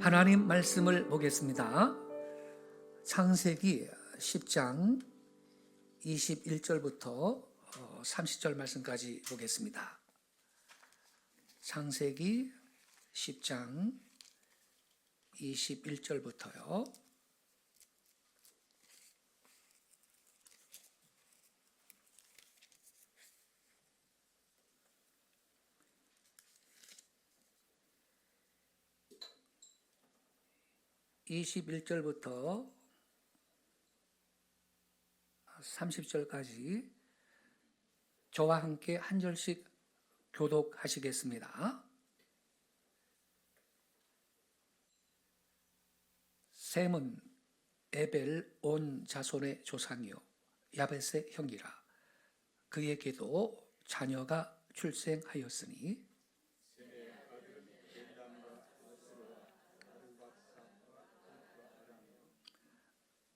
하나님 말씀을 보겠습니다. 창세기 10장 21절부터 30절 말씀까지 보겠습니다. 창세기 10장 21절부터요. (21절부터) 30절까지 저와 함께 한 절씩 교독하시겠습니다. 셈은 에벨 온 자손의 조상이요 야벳의 형이라. 그에게도 자녀가 출생하였으니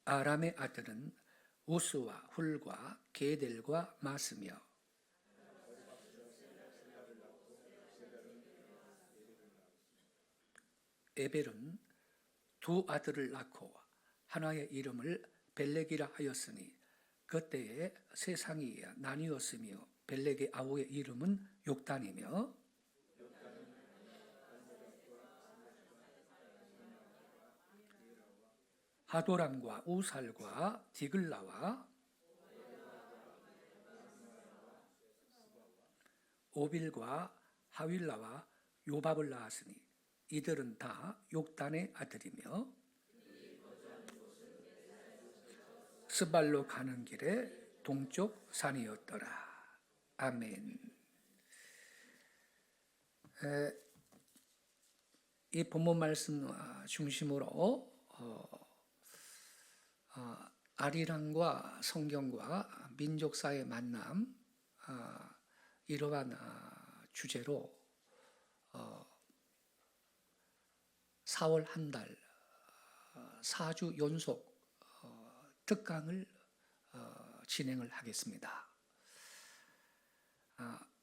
아람의 아들은 우스와 훌과 게델과 마스며 에벨은 두 아들을 낳고 하나의 이름을 벨렉이라 하였으니 그때에 세상이 나뉘었으며 벨렉의 아우의 이름은 욕단이며 하도람과 우살과 디글라와 오빌과 하윌라와 요밥을 낳았으니 이들은 다 욕단의 아들이며 스발로 가는 길에 동쪽 산이었더라. 아멘. 이 본문 말씀 중심으로 아리랑과 성경과 민족사의 만남, 이러한 주제로 4월 한 달 4주 연속 특강을 진행을 하겠습니다.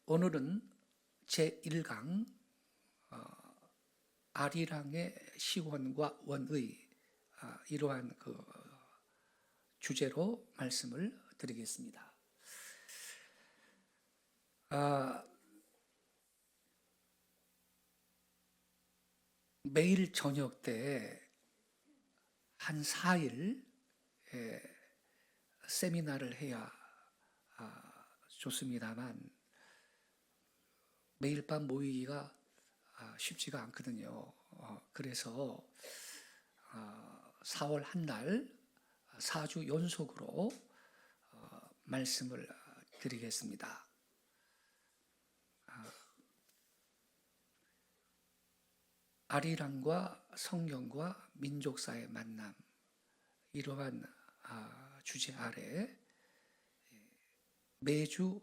오늘은 제1강 아리랑의 시원과 원의, 이러한 주제로 말씀을 드리겠습니다. 매일 저녁 때 한 4일 세미나를 해야 좋습니다만 매일 밤 모이기가 쉽지가 않거든요. 그래서 4월 한 달 4주 연속으로 말씀을 드리겠습니다. 아리랑과 성경과 민족사의 만남, 이러한 주제 아래 매주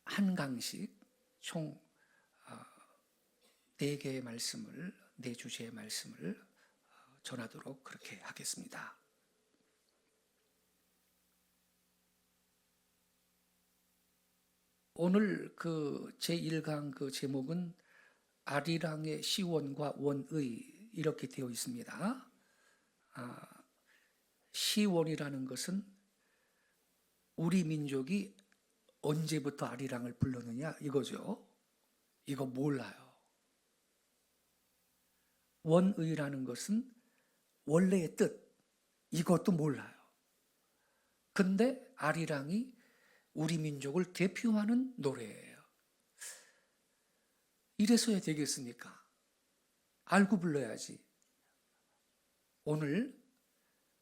한 강씩 총 4개의 말씀을, 4주제의 말씀을 전하도록 그렇게 하겠습니다. 오늘 제1강 제목은 아리랑의 시원과 원의, 이렇게 되어 있습니다. 시원이라는 것은 우리 민족이 언제부터 아리랑을 불렀느냐 이거죠. 이거 몰라요. 원의라는 것은 원래의 뜻, 이것도 몰라요. 근데 아리랑이 우리 민족을 대표하는 노래예요. 이래서야 되겠습니까? 알고 불러야지. 오늘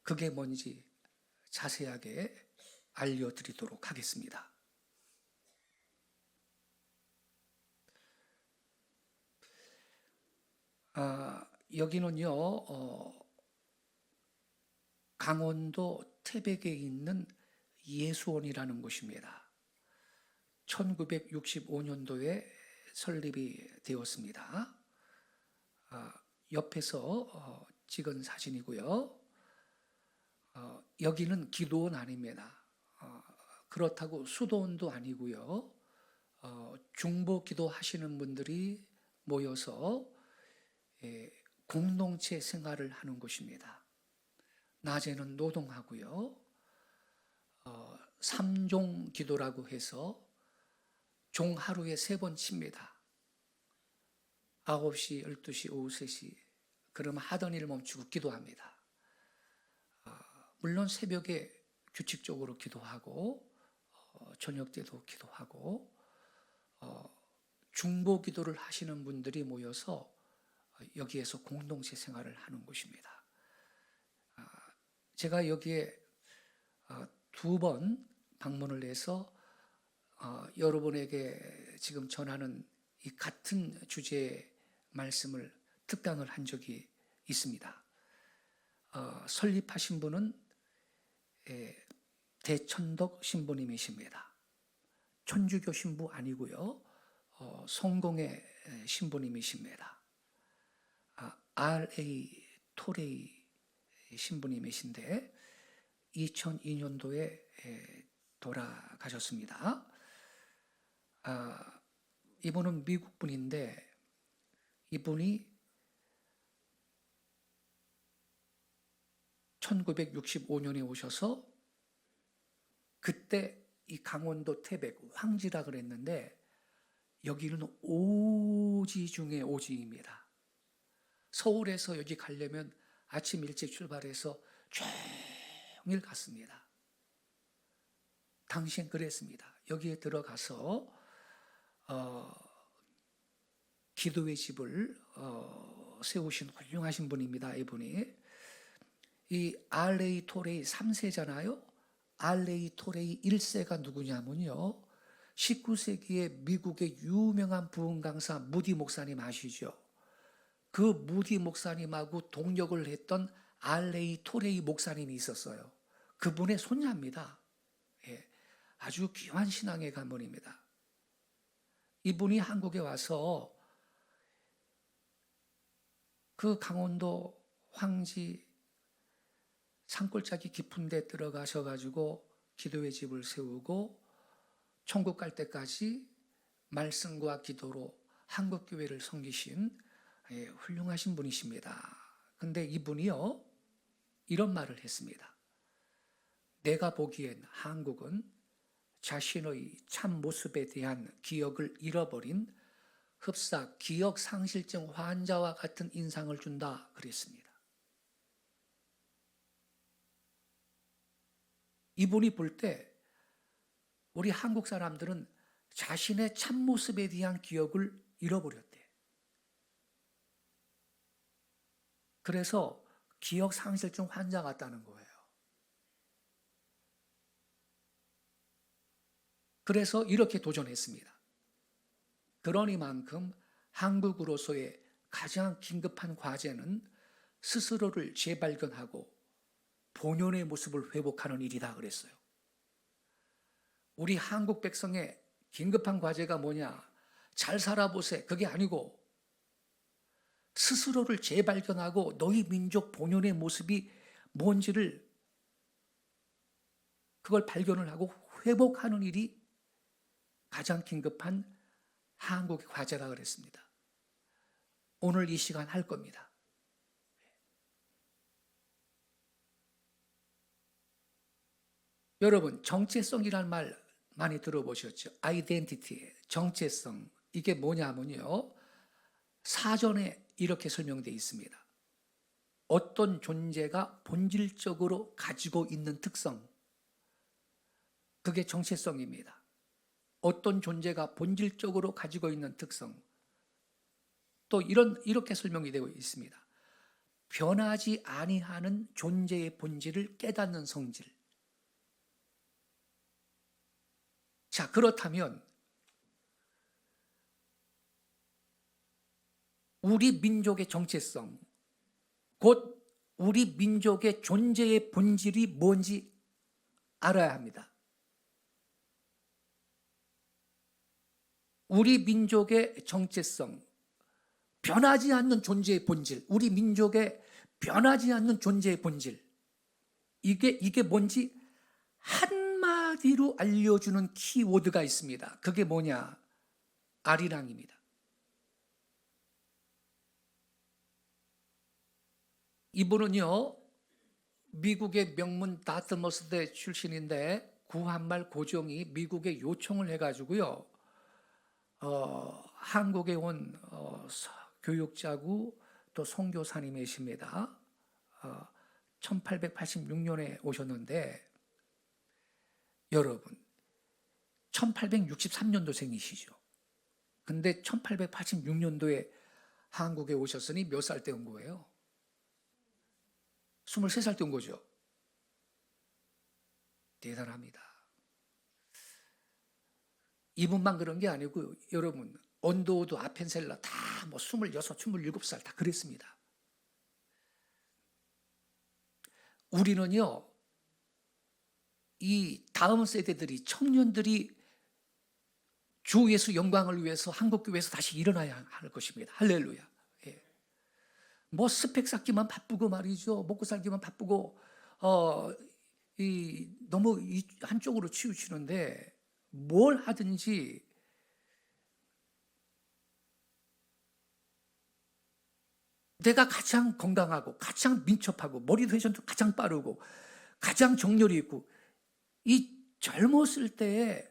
그게 뭔지 자세하게 알려드리도록 하겠습니다. 여기는요, 강원도 태백에 있는 예수원이라는 곳입니다. 1965년도에 설립이 되었습니다. 옆에서 찍은 사진이고요. 여기는 기도원 아닙니다. 그렇다고 수도원도 아니고요. 중보 기도하시는 분들이 모여서 공동체 생활을 하는 곳입니다. 낮에는 노동하고요. 3종 기도라고 해서 종 하루에 3번 칩니다. 9시, 12시, 오후 3시. 그러면 하던 일 멈추고 기도합니다. 물론 새벽에 규칙적으로 기도하고 저녁 때도 기도하고 중보 기도를 하시는 분들이 모여서 여기에서 공동체 생활을 하는 곳입니다. 제가 여기에 2번 방문을 해서 여러분에게 지금 전하는 이 같은 주제의 말씀을 특강을 한 적이 있습니다. 설립하신 분은 대천덕 신부님이십니다. 천주교 신부 아니고요. 성공의 신부님이십니다. R.A. 토레이 신부님이신데 2002년도에 돌아가셨습니다. 이분은 미국 분인데 이분이 1965년에 오셔서 그때 이 강원도 태백 황지라 그랬는데 여기는 오지 중에 오지입니다. 서울에서 여기 가려면 아침 일찍 출발해서 종일 갔습니다. 당시엔 그랬습니다. 여기에 들어가서 기도의 집을 세우신 훌륭하신 분입니다. 이분이 이 R.A. 토레이 3세잖아요. R.A. 토레이 1세가 누구냐면요. 19세기에 미국의 유명한 부흥 강사 무디 목사님 아시죠? 그 무디 목사님하고 동역을 했던 R.A. 토레이 목사님이 있었어요. 그분의 손자입니다. 아주 귀한 신앙의 가문입니다. 이분이 한국에 와서 그 강원도 황지 산골짜기 깊은 데 들어가셔가지고 기도의 집을 세우고 천국 갈 때까지 말씀과 기도로 한국교회를 섬기신 훌륭하신 분이십니다. 근데 이분이요 이런 말을 했습니다. 내가 보기엔 한국은 자신의 참 모습에 대한 기억을 잃어버린 흡사 기억 상실증 환자와 같은 인상을 준다 그랬습니다. 이분이 볼 때 우리 한국 사람들은 자신의 참모습에 대한 기억을 잃어버렸대. 그래서 기억 상실증 환자 같다는 거예요. 그래서 이렇게 도전했습니다. 그러니만큼 한국으로서의 가장 긴급한 과제는 스스로를 재발견하고 본연의 모습을 회복하는 일이다 그랬어요. 우리 한국 백성의 긴급한 과제가 뭐냐? 잘 살아보세. 그게 아니고 스스로를 재발견하고 너희 민족 본연의 모습이 뭔지를 그걸 발견을 하고 회복하는 일이 가장 긴급한 한국의 과제라 그랬습니다. 오늘 이 시간 할 겁니다. 여러분, 정체성이라는 말 많이 들어보셨죠? 아이덴티티, 정체성. 이게 뭐냐면요. 사전에 이렇게 설명되어 있습니다. 어떤 존재가 본질적으로 가지고 있는 특성. 그게 정체성입니다. 어떤 존재가 본질적으로 가지고 있는 특성. 또 이렇게 설명이 되고 있습니다. 변하지 아니하는 존재의 본질을 깨닫는 성질. 자, 그렇다면 우리 민족의 정체성, 곧 우리 민족의 존재의 본질이 뭔지 알아야 합니다. 우리 민족의 정체성, 변하지 않는 존재의 본질, 우리 민족의 변하지 않는 존재의 본질, 이게 뭔지 한마디로 알려주는 키워드가 있습니다. 그게 뭐냐? 아리랑입니다. 이분은요, 미국의 명문 다트머스대 출신인데 구한말 고종이 미국에 요청을 해가지고요, 한국에 온 교육자고 또 선교사님이십니다. 1886년에 오셨는데 여러분 1863년도생이시죠. 근데 1886년도에 한국에 오셨으니 몇 살 때 온 거예요? 23살 때 온 거죠. 대단합니다. 이분만 그런 게 아니고 여러분 언도우드 아펜셀러 다 뭐 26, 27살 다 그랬습니다. 우리는요, 이 다음 세대들이 청년들이 주 예수 영광을 위해서 한국교회에서 다시 일어나야 할 것입니다. 할렐루야. 예. 뭐 스펙 쌓기만 바쁘고 말이죠. 먹고 살기만 바쁘고 너무 한쪽으로 치우치는데 뭘 하든지 내가 가장 건강하고 가장 민첩하고 머리도 회전도 가장 빠르고 가장 정열이 있고 이 젊었을 때에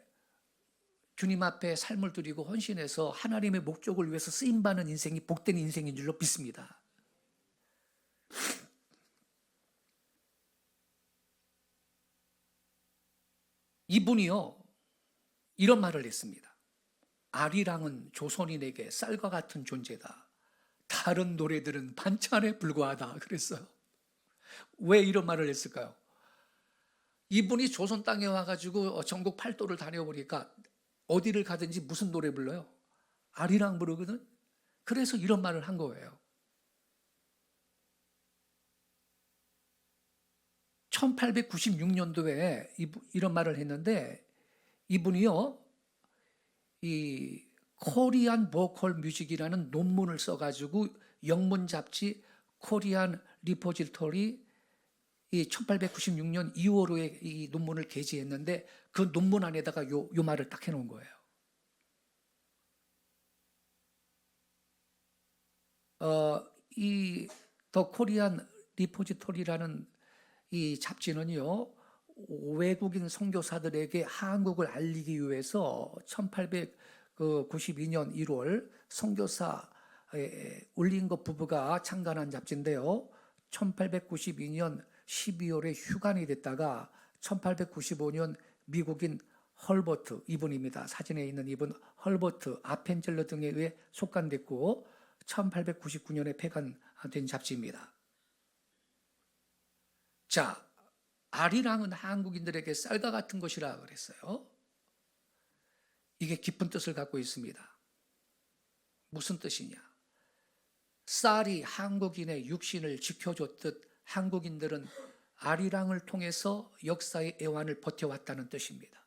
주님 앞에 삶을 드리고 헌신해서 하나님의 목적을 위해서 쓰임받는 인생이 복된 인생인 줄로 믿습니다. 이분이요, 이런 말을 했습니다. 아리랑은 조선인에게 쌀과 같은 존재다. 다른 노래들은 반찬에 불과하다 그랬어요. 왜 이런 말을 했을까요? 이분이 조선 땅에 와가지고 전국 팔도를 다녀보니까 어디를 가든지 무슨 노래 불러요? 아리랑 부르거든. 그래서 이런 말을 한 거예요. 1896년도에 이런 말을 했는데 이분이요, 이 코리안 보컬 뮤직이라는 논문을 써가지고 영문 잡지 코리안 리포지토리 이 1896년 2월호에 이 논문을 게재했는데 그 논문 안에다가 요 말을 딱 해놓은 거예요. 이 더 코리안 리포지토리라는 이 잡지는요, 외국인 선교사들에게 한국을 알리기 위해서 1892년 1월 선교사 올린거 부부가 창간한 잡지인데요. 1892년 12월에 휴관이 됐다가 1895년 미국인 헐버트, 이분입니다. 사진에 있는 이분 헐버트 아펜젤러 등에 의해 속간됐고 1899년에 폐간된 잡지입니다. 자, 아리랑은 한국인들에게 쌀과 같은 것이라 그랬어요. 이게 깊은 뜻을 갖고 있습니다. 무슨 뜻이냐? 쌀이 한국인의 육신을 지켜줬듯 한국인들은 아리랑을 통해서 역사의 애환을 버텨왔다는 뜻입니다.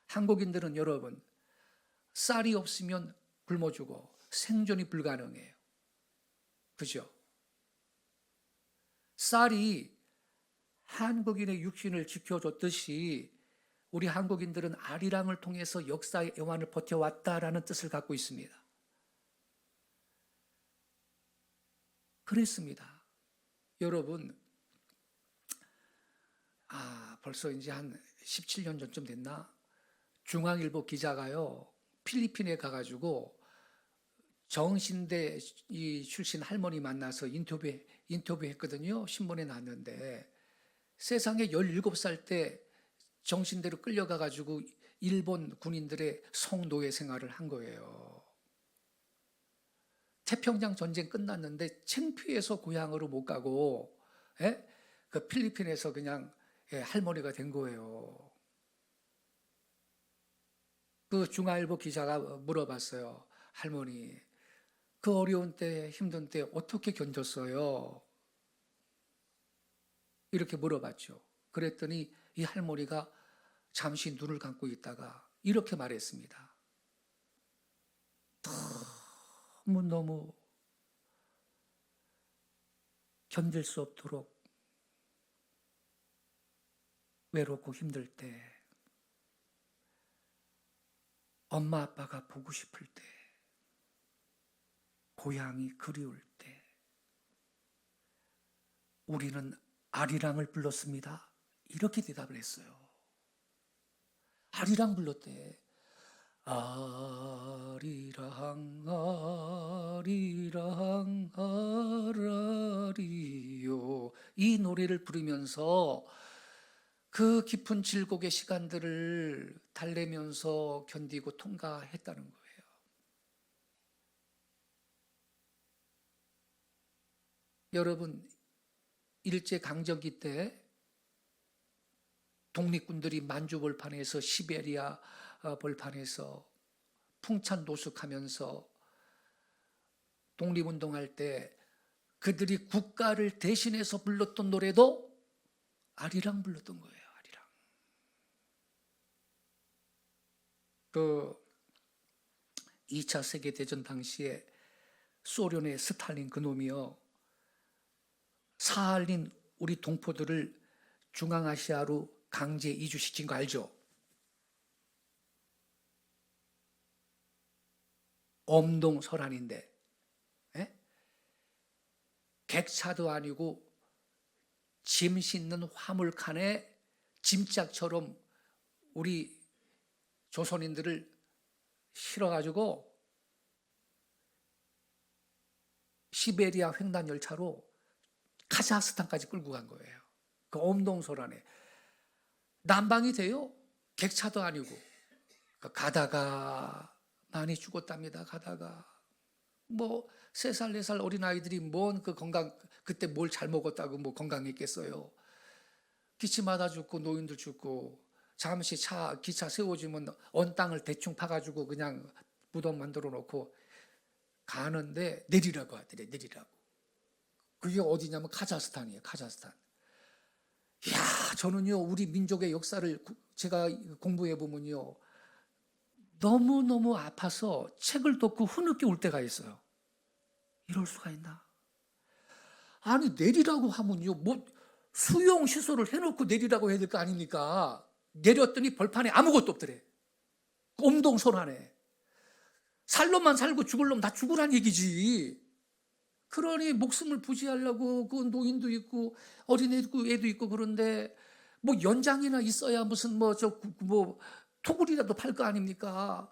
한국인들은 여러분, 쌀이 없으면 굶어 죽어 생존이 불가능해요. 그죠? 쌀이 한국인의 육신을 지켜줬듯이 우리 한국인들은 아리랑을 통해서 역사의 애환을 버텨왔다라는 뜻을 갖고 있습니다. 그랬습니다. 여러분, 벌써 이제 한 17년 전쯤 됐나? 중앙일보 기자가요, 필리핀에 가가지고 정신대 출신 할머니 만나서 인터뷰했거든요. 신문에 났는데 세상에 17살 때 정신대로 끌려가가지고 일본 군인들의 성노예 생활을 한 거예요. 태평양 전쟁 끝났는데 창피해서 고향으로 못 가고 그 필리핀에서 그냥 할머니가 된 거예요. 그 중앙일보 기자가 물어봤어요. 할머니, 그 어려운 때 힘든 때 어떻게 견뎠어요? 이렇게 물어봤죠. 그랬더니 이 할머니가 잠시 눈을 감고 있다가 이렇게 말했습니다. 너무너무 견딜 수 없도록 외롭고 힘들 때 엄마 아빠가 보고 싶을 때, 고향이 그리울 때 우리는 아리랑을 불렀습니다. 이렇게 대답을 했어요. 아리랑 불렀대. 아리랑 아리랑 아라리요. 이 노래를 부르면서 그 깊은 질곡의 시간들을 달래면서 견디고 통과했다는 거예요. 여러분, 일제강점기 때 독립군들이 만주벌판에서 시베리아 벌판에서 풍찬 노숙하면서 독립운동할 때 그들이 국가를 대신해서 불렀던 노래도 아리랑 불렀던 거예요. 아리랑. 그 2차 세계대전 당시에 소련의 스탈린 그놈이요, 사할린 우리 동포들을 중앙아시아로 강제 이주시킨 거 알죠? 엄동설한인데, 예? 객차도 아니고 짐 싣는 화물칸에 짐짝처럼 우리 조선인들을 실어가지고 시베리아 횡단 열차로 카자흐스탄까지 끌고 간 거예요. 그 엄동설안에 난방이 돼요. 객차도 아니고. 가다가 많이 죽었답니다. 가다가 뭐 3살 4살 어린 아이들이 뭔 그 건강, 그때 뭘 잘 먹었다고 뭐 건강했겠어요. 기침하다 죽고 노인들 죽고, 잠시 기차 세워지면 언 땅을 대충 파가지고 그냥 무덤 만들어 놓고 가는데 내리라고 하더래. 내리라고. 그게 어디냐면 카자흐스탄이에요. 카자흐스탄. 이야, 저는요 우리 민족의 역사를 제가 공부해 보면요 너무너무 아파서 책을 덮고 흐느껴 올 때가 있어요. 이럴 수가 있나? 아니, 내리라고 하면요 뭐 수용 시설을 해놓고 내리라고 해야 될 거 아닙니까? 내렸더니 벌판에 아무것도 없더래. 엄동설안에. 살 놈만 살고 죽을 놈 다 죽으란 얘기지. 그러니 목숨을 부지하려고 그 노인도 있고 어린애도 있고 그런데 뭐 연장이나 있어야 무슨 뭐 토굴이라도 팔 거 아닙니까?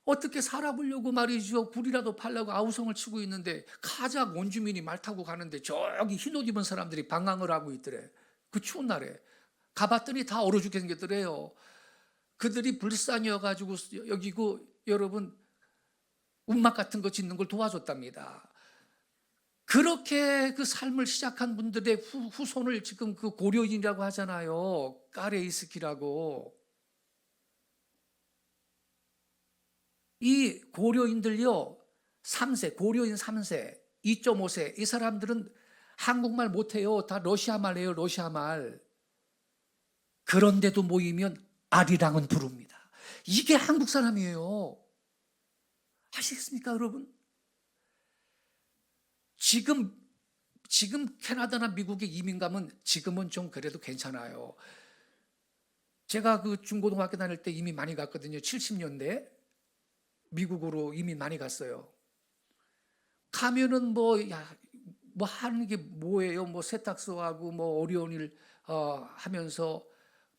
어떻게 살아보려고 말이죠. 굴이라도 팔려고 아우성을 치고 있는데 카자흐 원주민이 말 타고 가는데 저기 흰옷 입은 사람들이 방황을 하고 있더래. 그 추운 날에 가봤더니 다 얼어 죽게 생겼더래요. 그들이 불산이어가지고 여기고 여러분 움막 같은 거 짓는 걸 도와줬답니다. 그렇게 그 삶을 시작한 분들의 후손을 지금 그 고려인이라고 하잖아요. 까레이스키라고. 이 고려인들요, 3세, 고려인 3세, 2.5세, 이 사람들은 한국말 못해요. 다 러시아말 해요, 러시아말. 그런데도 모이면 아리랑은 부릅니다. 이게 한국 사람이에요. 아시겠습니까, 여러분? 지금 캐나다나 미국에 이민 가면 지금은 좀 그래도 괜찮아요. 제가 그 중고등학교 다닐 때 이민 많이 갔거든요. 70년대 미국으로 이민 많이 갔어요. 가면은 뭐 하는 게 뭐예요? 뭐 세탁소하고 뭐 어려운 일 하면서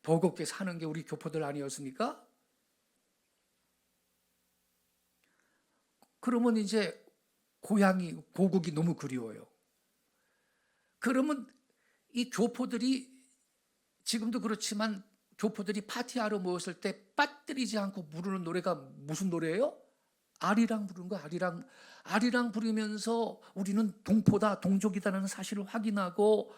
버겁게 사는 게 우리 교포들 아니었습니까? 그러면 이제 고향이 고국이 너무 그리워요. 그러면 이 교포들이 지금도 그렇지만 교포들이 파티하러 모였을 때 빠뜨리지 않고 부르는 노래가 무슨 노래예요? 아리랑 부르는 거. 아리랑 부르면서 우리는 동포다, 동족이다라는 사실을 확인하고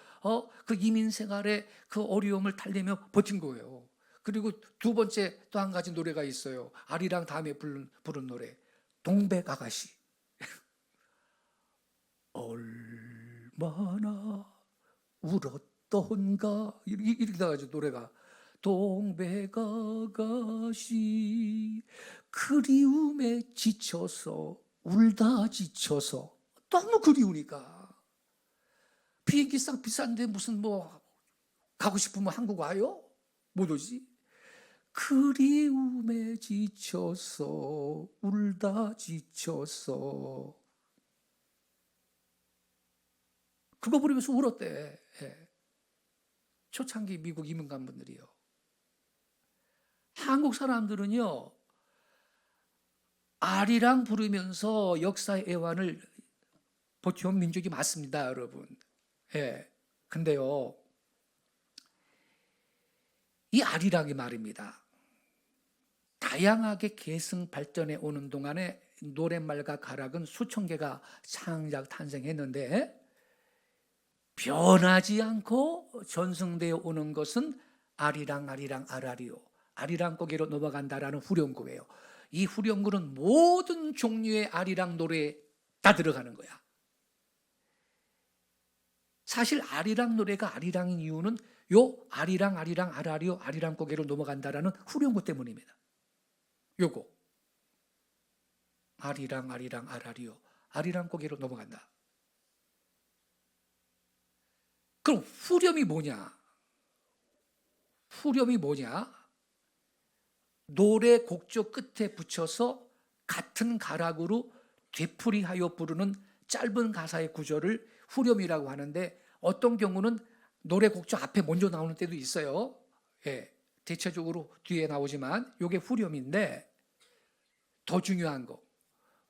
그 이민 생활의 그 어려움을 달래며 버틴 거예요. 그리고 두 번째 또 한 가지 노래가 있어요. 아리랑 다음에 부른 노래, 동백아가씨. 얼마나 울었던가 이렇게 나가죠. 노래가 동백아가씨 그리움에 지쳐서 울다 지쳐서, 너무 그리우니까. 비행기값 비싼데 무슨 뭐 가고 싶으면 한국 와요? 못 오지. 그리움에 지쳐서 울다 지쳐서 그거 부르면서 울었대. 예. 초창기 미국 이민간 분들이요. 한국 사람들은요 아리랑 부르면서 역사의 애환을 버텨온 민족이 맞습니다, 여러분. 예. 근데요 이 아리랑이 말입니다. 다양하게 계승 발전해 오는 동안에 노랫말과 가락은 수천 개가 창작 탄생했는데 변하지 않고 전승되어 오는 것은 아리랑 아리랑 아라리요 아리랑 고개로 넘어간다라는 후렴구예요. 이 후렴구는 모든 종류의 아리랑 노래에 다 들어가는 거야. 사실 아리랑 노래가 아리랑인 이유는 요 아리랑 아리랑 아라리요 아리랑 고개로 넘어간다라는 후렴구 때문입니다. 요거 아리랑 아리랑 아라리요 아리랑 고개로 넘어간다. 그럼 후렴이 뭐냐? 후렴이 뭐냐? 노래 곡조 끝에 붙여서 같은 가락으로 되풀이하여 부르는 짧은 가사의 구절을 후렴이라고 하는데 어떤 경우는 노래 곡조 앞에 먼저 나오는 때도 있어요. 예, 대체적으로 뒤에 나오지만 이게 후렴인데 더 중요한 거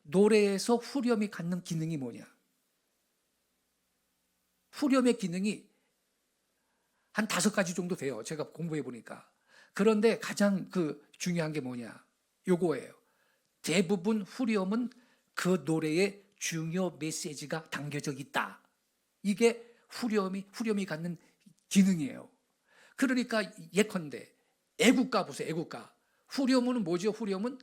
노래에서 후렴이 갖는 기능이 뭐냐? 후렴의 기능이 한 5가지 정도 돼요. 제가 공부해 보니까. 그런데 가장 중요한 게 뭐냐? 요거예요. 대부분 후렴은 그 노래의 중요 메시지가 담겨져 있다. 이게 후렴이 갖는 기능이에요. 그러니까 예컨대 애국가 보세요. 애국가. 후렴은 뭐죠? 후렴은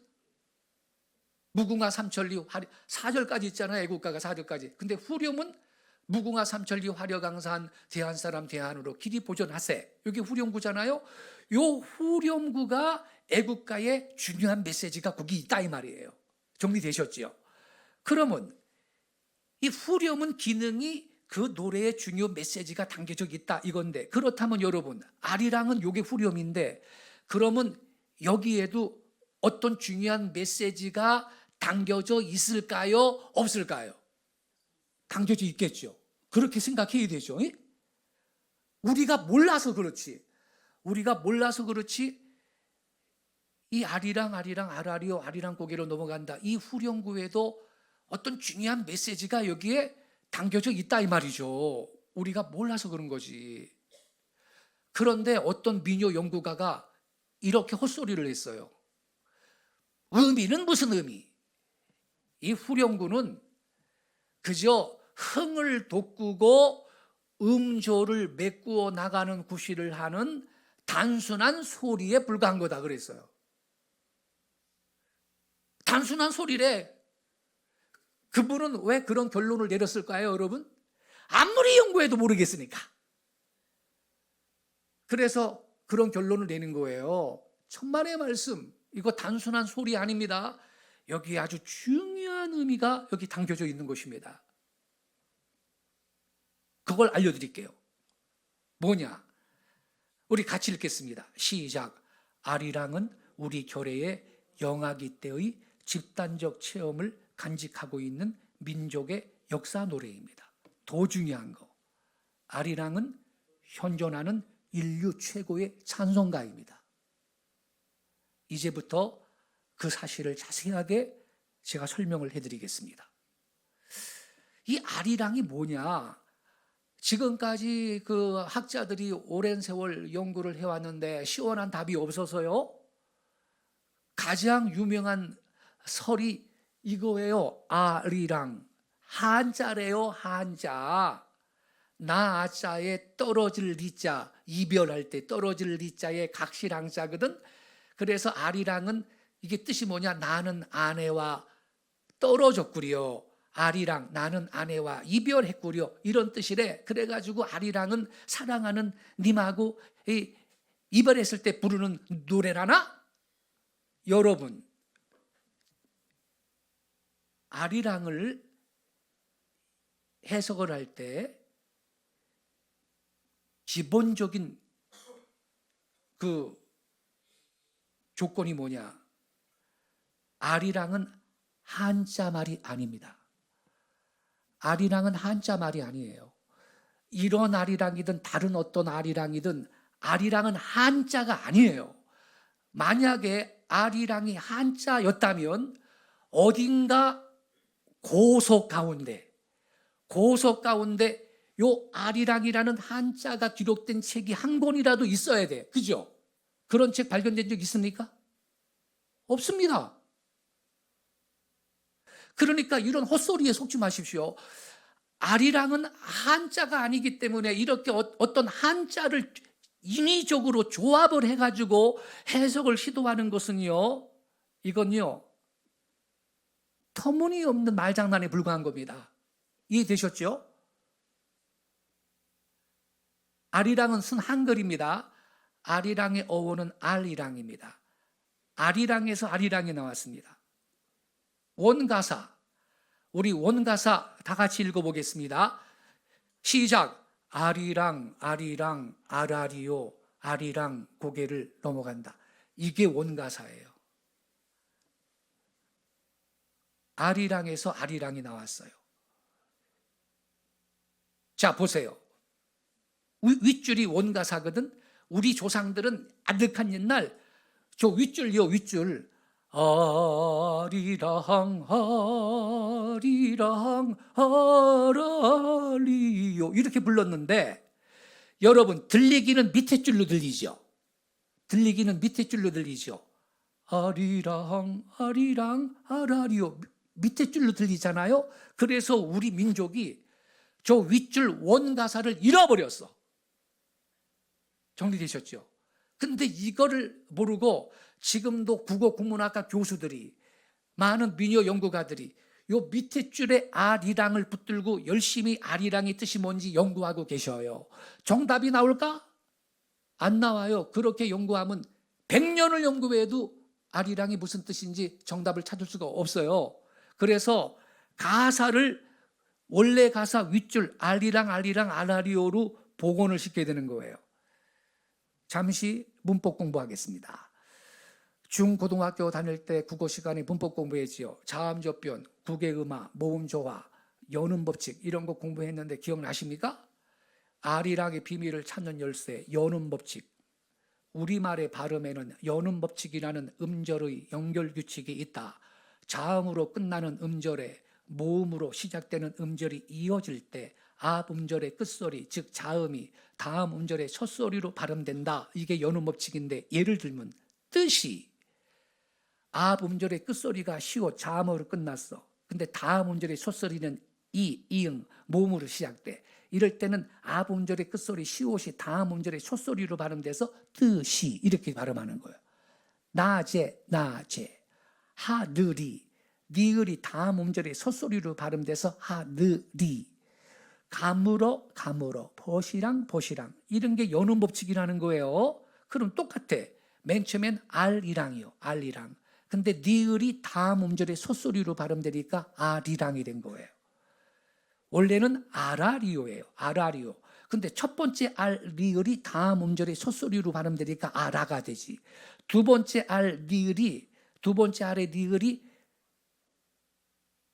무궁화 삼천리 4절까지 있잖아요. 애국가가 4절까지. 근데 후렴은 무궁화 삼천리 화려강산 대한사람 대한으로 길이 보존하세. 이게 후렴구잖아요. 요 후렴구가 애국가의 중요한 메시지가 거기 있다 이 말이에요. 정리되셨죠? 그러면 이 후렴은 기능이 그 노래의 중요 메시지가 담겨져 있다 이건데 그렇다면 여러분 아리랑은 요게 후렴인데 그러면 여기에도 어떤 중요한 메시지가 담겨져 있을까요? 없을까요? 담겨져 있겠죠. 그렇게 생각해야 되죠. 우리가 몰라서 그렇지. 이 아리랑 아리랑 아라리요 아리랑 고개로 넘어간다. 이 후렴구에도 어떤 중요한 메시지가 여기에 담겨져 있다 이 말이죠. 우리가 몰라서 그런 거지. 그런데 어떤 민요 연구가가 이렇게 헛소리를 했어요. 의미는 무슨 의미? 이 후렴구는 그저 흥을 돋구고 음조를 메꾸어 나가는 구실을 하는 단순한 소리에 불과한 거다 그랬어요. 단순한 소리래. 그분은 왜 그런 결론을 내렸을까요, 여러분? 아무리 연구해도 모르겠으니까. 그래서 그런 결론을 내는 거예요. 천만의 말씀, 이거 단순한 소리 아닙니다. 여기에 아주 중요한 의미가 여기 담겨져 있는 것입니다. 그걸 알려드릴게요. 뭐냐? 우리 같이 읽겠습니다. 시작. 아리랑은 우리 결의의 영아기 때의 집단적 체험을 간직하고 있는 민족의 역사 노래입니다. 더 중요한 거. 아리랑은 현존하는 인류 최고의 찬송가입니다. 이제부터 그 사실을 자세하게 제가 설명을 해드리겠습니다. 이 아리랑이 뭐냐? 지금까지 그 학자들이 오랜 세월 연구를 해왔는데 시원한 답이 없어서요. 가장 유명한 설이 이거예요. 아리랑. 한자래요. 한자. 나자에 떨어질 리자. 이별할 때 떨어질 리자에 각실항자거든. 그래서 아리랑은 이게 뜻이 뭐냐? 나는 아내와 떨어졌구려. 아리랑 나는 아내와 이별했구려. 이런 뜻이래. 그래가지고 아리랑은 사랑하는 님하고 이별했을 때 부르는 노래라나? 여러분 아리랑을 해석을 할 때 기본적인 그 조건이 뭐냐? 아리랑은 한자 말이 아닙니다. 아리랑은 한자 말이 아니에요. 이런 아리랑이든 다른 어떤 아리랑이든 아리랑은 한자가 아니에요. 만약에 아리랑이 한자였다면 어딘가 고속 가운데 요 아리랑이라는 한자가 기록된 책이 한 권이라도 있어야 돼. 그죠? 그런 책 발견된 적 있습니까? 없습니다. 그러니까 이런 헛소리에 속지 마십시오. 아리랑은 한자가 아니기 때문에 이렇게 어떤 한자를 인위적으로 조합을 해가지고 해석을 시도하는 것은요, 이건요, 터무니없는 말장난에 불과한 겁니다. 이해되셨죠? 아리랑은 쓴 한글입니다. 아리랑의 어원은 알리랑입니다. 아리랑에서 아리랑이 나왔습니다. 원가사, 우리 원가사 다 같이 읽어보겠습니다. 시작. 아리랑 아리랑 아라리요 아리랑 고개를 넘어간다. 이게 원가사예요. 아리랑에서 아리랑이 나왔어요. 자, 보세요. 윗줄이 원가사거든. 우리 조상들은 아득한 옛날 저 윗줄이요, 윗줄. 아리랑 아리랑 아라리요 이렇게 불렀는데 여러분 들리기는 밑에 줄로 들리죠. 들리기는 밑에 줄로 들리죠. 아리랑 아리랑 아라리요 밑에 줄로 들리잖아요. 그래서 우리 민족이 저 윗줄 원가사를 잃어버렸어. 정리되셨죠? 근데 이거를 모르고 지금도 국어 국문학과 교수들이 많은 미녀 연구가들이 요 밑에 줄에 아리랑을 붙들고 열심히 아리랑의 뜻이 뭔지 연구하고 계셔요. 정답이 나올까? 안 나와요. 그렇게 연구하면 100년을 연구해도 아리랑이 무슨 뜻인지 정답을 찾을 수가 없어요. 그래서 가사를 원래 가사 윗줄 아리랑 아리랑 아라리오로 복원을 시켜야 되는 거예요. 잠시 문법 공부하겠습니다. 중고등학교 다닐 때 국어 시간에 문법 공부했지요. 자음접변, 국외음화, 모음조화, 연음법칙 이런 거 공부했는데 기억나십니까? 아리랑의 비밀을 찾는 열쇠, 연음법칙. 우리말의 발음에는 연음법칙이라는 음절의 연결규칙이 있다. 자음으로 끝나는 음절에 모음으로 시작되는 음절이 이어질 때 앞 음절의 끝소리, 즉 자음이 다음 음절의 첫소리로 발음된다. 이게 연음법칙인데 예를 들면 뜻이 앞 음절의 끝소리가 시옷 자음으로 끝났어. 근데 다음 음절의 첫소리는 이응, 모음으로 시작돼. 이럴 때는 앞 음절의 끝소리 시옷이 다음 음절의 첫소리로 발음돼서 뜻이 이렇게 발음하는 거예요. 낮에, 낮에, 하늘이, 니을이 다음 음절의 첫소리로 발음돼서 하늘이. 가물어, 가물어, 버시랑, 버시랑 이런 게 연음법칙이라는 거예요. 그럼 똑같아. 맨 처음엔 알이랑이요, 알이랑. 근데 니을이 다음 음절의 첫소리로 발음되니까 아리랑이 된 거예요. 원래는 아라리오예요, 아라리오. 근데 첫 번째 알 리을이 다음 음절의 첫소리로 발음되니까 아라가 되지. 두 번째 알 리을이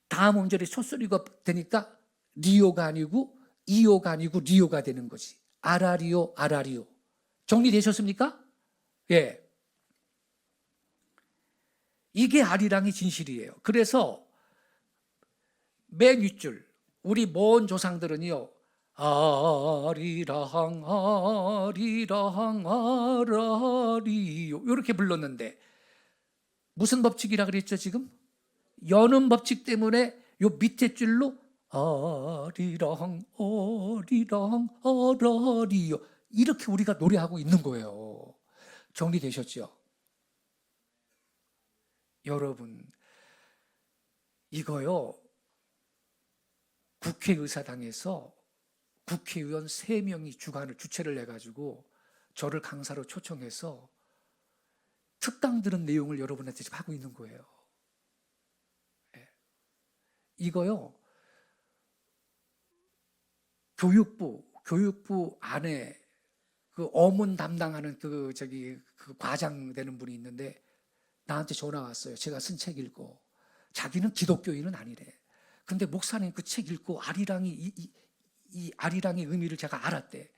다음 음절의 첫소리가 되니까 리오가 아니고 이오가 아니고 리오가 되는 거지. 아라리오, 아라리오. 정리되셨습니까? 예. 이게 아리랑의 진실이에요. 그래서 맨 윗줄 우리 먼 조상들은요. 아리랑 아리랑 아라리요 이렇게 불렀는데 무슨 법칙이라 그랬죠 지금? 연음 법칙 때문에 요 밑에 줄로 아리랑 아리랑 아라리요 이렇게 우리가 노래하고 있는 거예요. 정리되셨죠? 여러분 이거요 국회의사당에서 국회의원 3명이 주체를 해가지고 저를 강사로 초청해서 특강 들은 내용을 여러분한테 지금 하고 있는 거예요. 이거요 교육부 안에 그 어문 담당하는 그 과장 되는 분이 있는데 나한테 전화 왔어요. 제가 쓴 책 읽고. 자기는 기독교인은 아니래. 근데 목사님 그 책 읽고 아리랑이 이 아리랑의 의미를 제가 알았대.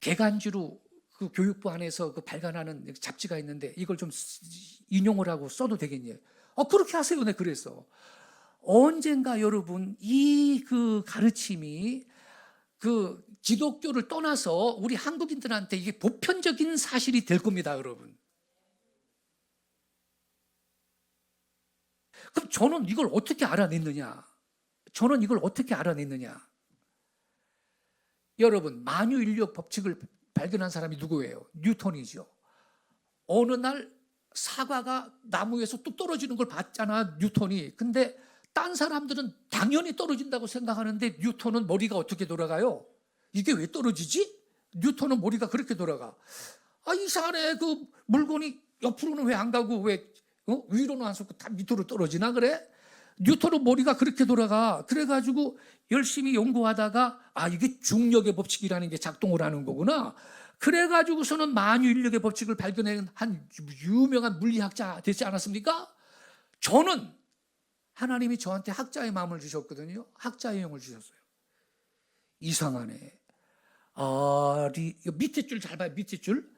개간지로 그 교육부 안에서 그 발간하는 잡지가 있는데 이걸 좀 인용을 하고 써도 되겠니? 그렇게 하세요. 네, 그래서 언젠가 여러분 이 그 가르침이 그 기독교를 떠나서 우리 한국인들한테 이게 보편적인 사실이 될 겁니다, 여러분. 그럼 저는 이걸 어떻게 알아냈느냐? 여러분, 만유인력 법칙을 발견한 사람이 누구예요? 뉴턴이죠. 어느 날 사과가 나무에서 뚝 떨어지는 걸 봤잖아, 뉴턴이. 근데 딴 사람들은 당연히 떨어진다고 생각하는데 뉴턴은 머리가 어떻게 돌아가요? 이게 왜 떨어지지? 뉴턴은 머리가 그렇게 돌아가. 이상하네. 그 물건이 옆으로는 왜 안 가고 왜 위로는 안 솟고 다 밑으로 떨어지나 그래? 뉴턴은 머리가 그렇게 돌아가. 그래가지고 열심히 연구하다가 이게 중력의 법칙이라는 게 작동을 하는 거구나. 그래가지고서는 만유인력의 법칙을 발견한 한 유명한 물리학자 되지 않았습니까? 저는 하나님이 저한테 학자의 마음을 주셨거든요. 학자의 영을 주셨어요. 이상하네. 밑에 줄 잘 봐요. 밑에 줄.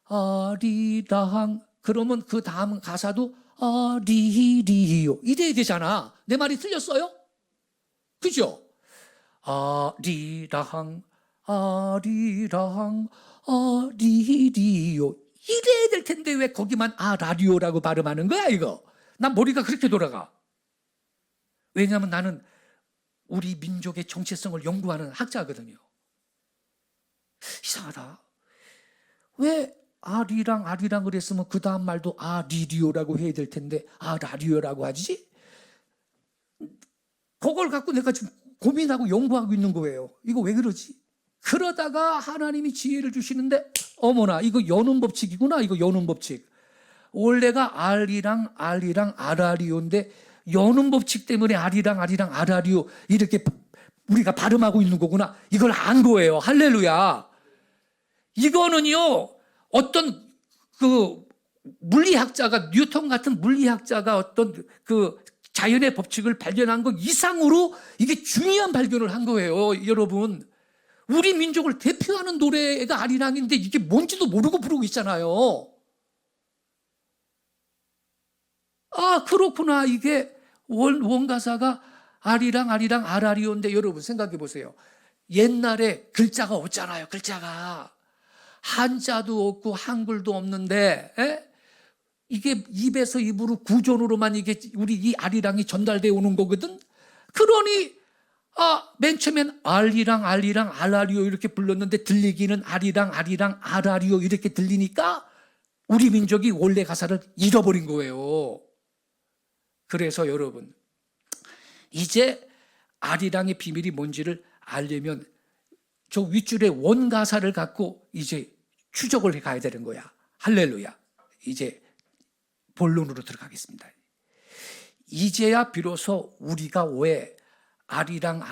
아리랑 그러면 그 다음 가사도 아리리요 이래야 되잖아. 내 말이 틀렸어요? 그죠? 아리랑 아리리요 이래야 될 텐데 왜 거기만 라디오라고 발음하는 거야 이거? 난 머리가 그렇게 돌아가. 왜냐하면 나는 우리 민족의 정체성을 연구하는 학자거든요. 이상하다. 왜 아리랑 그랬으면 그 다음 말도 아리리오라고 해야 될 텐데 라디오라고 하지? 그걸 갖고 내가 지금 고민하고 연구하고 있는 거예요. 이거 왜 그러지? 그러다가 하나님이 지혜를 주시는데 어머나 이거 여는 법칙이구나. 이거 여는 법칙. 원래가 알리랑 아라리오인데 여는 법칙 때문에 아리랑 아라리오 이렇게 우리가 발음하고 있는 거구나. 이걸 안 거예요. 할렐루야. 이거는요 어떤 그 물리학자가 뉴턴 같은 물리학자가 어떤 그 자연의 법칙을 발견한 것 이상으로 이게 중요한 발견을 한 거예요. 여러분, 우리 민족을 대표하는 노래가 아리랑인데 이게 뭔지도 모르고 부르고 있잖아요. 그렇구나. 이게 원가사가 아리랑 아라리오인데 여러분 생각해 보세요. 옛날에 글자가 없잖아요. 글자가 한자도 없고 한글도 없는데 이게 입에서 입으로 구존으로만 이게 우리 이 아리랑이 전달되어 오는 거거든. 그러니 맨 처음엔 알리랑 알라리오 이렇게 불렀는데 들리기는 아리랑 아라리오 이렇게 들리니까 우리 민족이 원래 가사를 잃어버린 거예요. 그래서 여러분 이제 아리랑의 비밀이 뭔지를 알려면 저 윗줄의 원가사를 갖고 이제 추적을 해 가야 되는 거야. 할렐루야. 이제 본론으로 들어가겠습니다. 이제야 비로소 우리가 왜 아리랑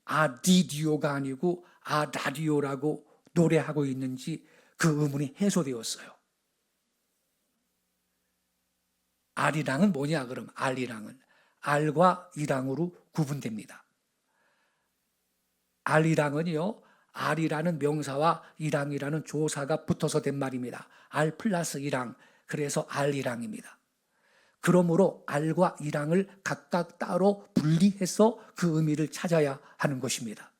아디디오가 아니고 라디오라고 노래하고 있는지 그 의문이 해소되었어요. 아리랑은 뭐냐 그럼? 알리랑은 알과 이랑으로 구분됩니다. 알리랑은요 알이라는 명사와 이랑이라는 조사가 붙어서 된 말입니다. 알 플러스 이랑, 그래서 알이랑입니다. 그러므로 알과 이랑을 각각 따로 분리해서 그 의미를 찾아야 하는 것입니다.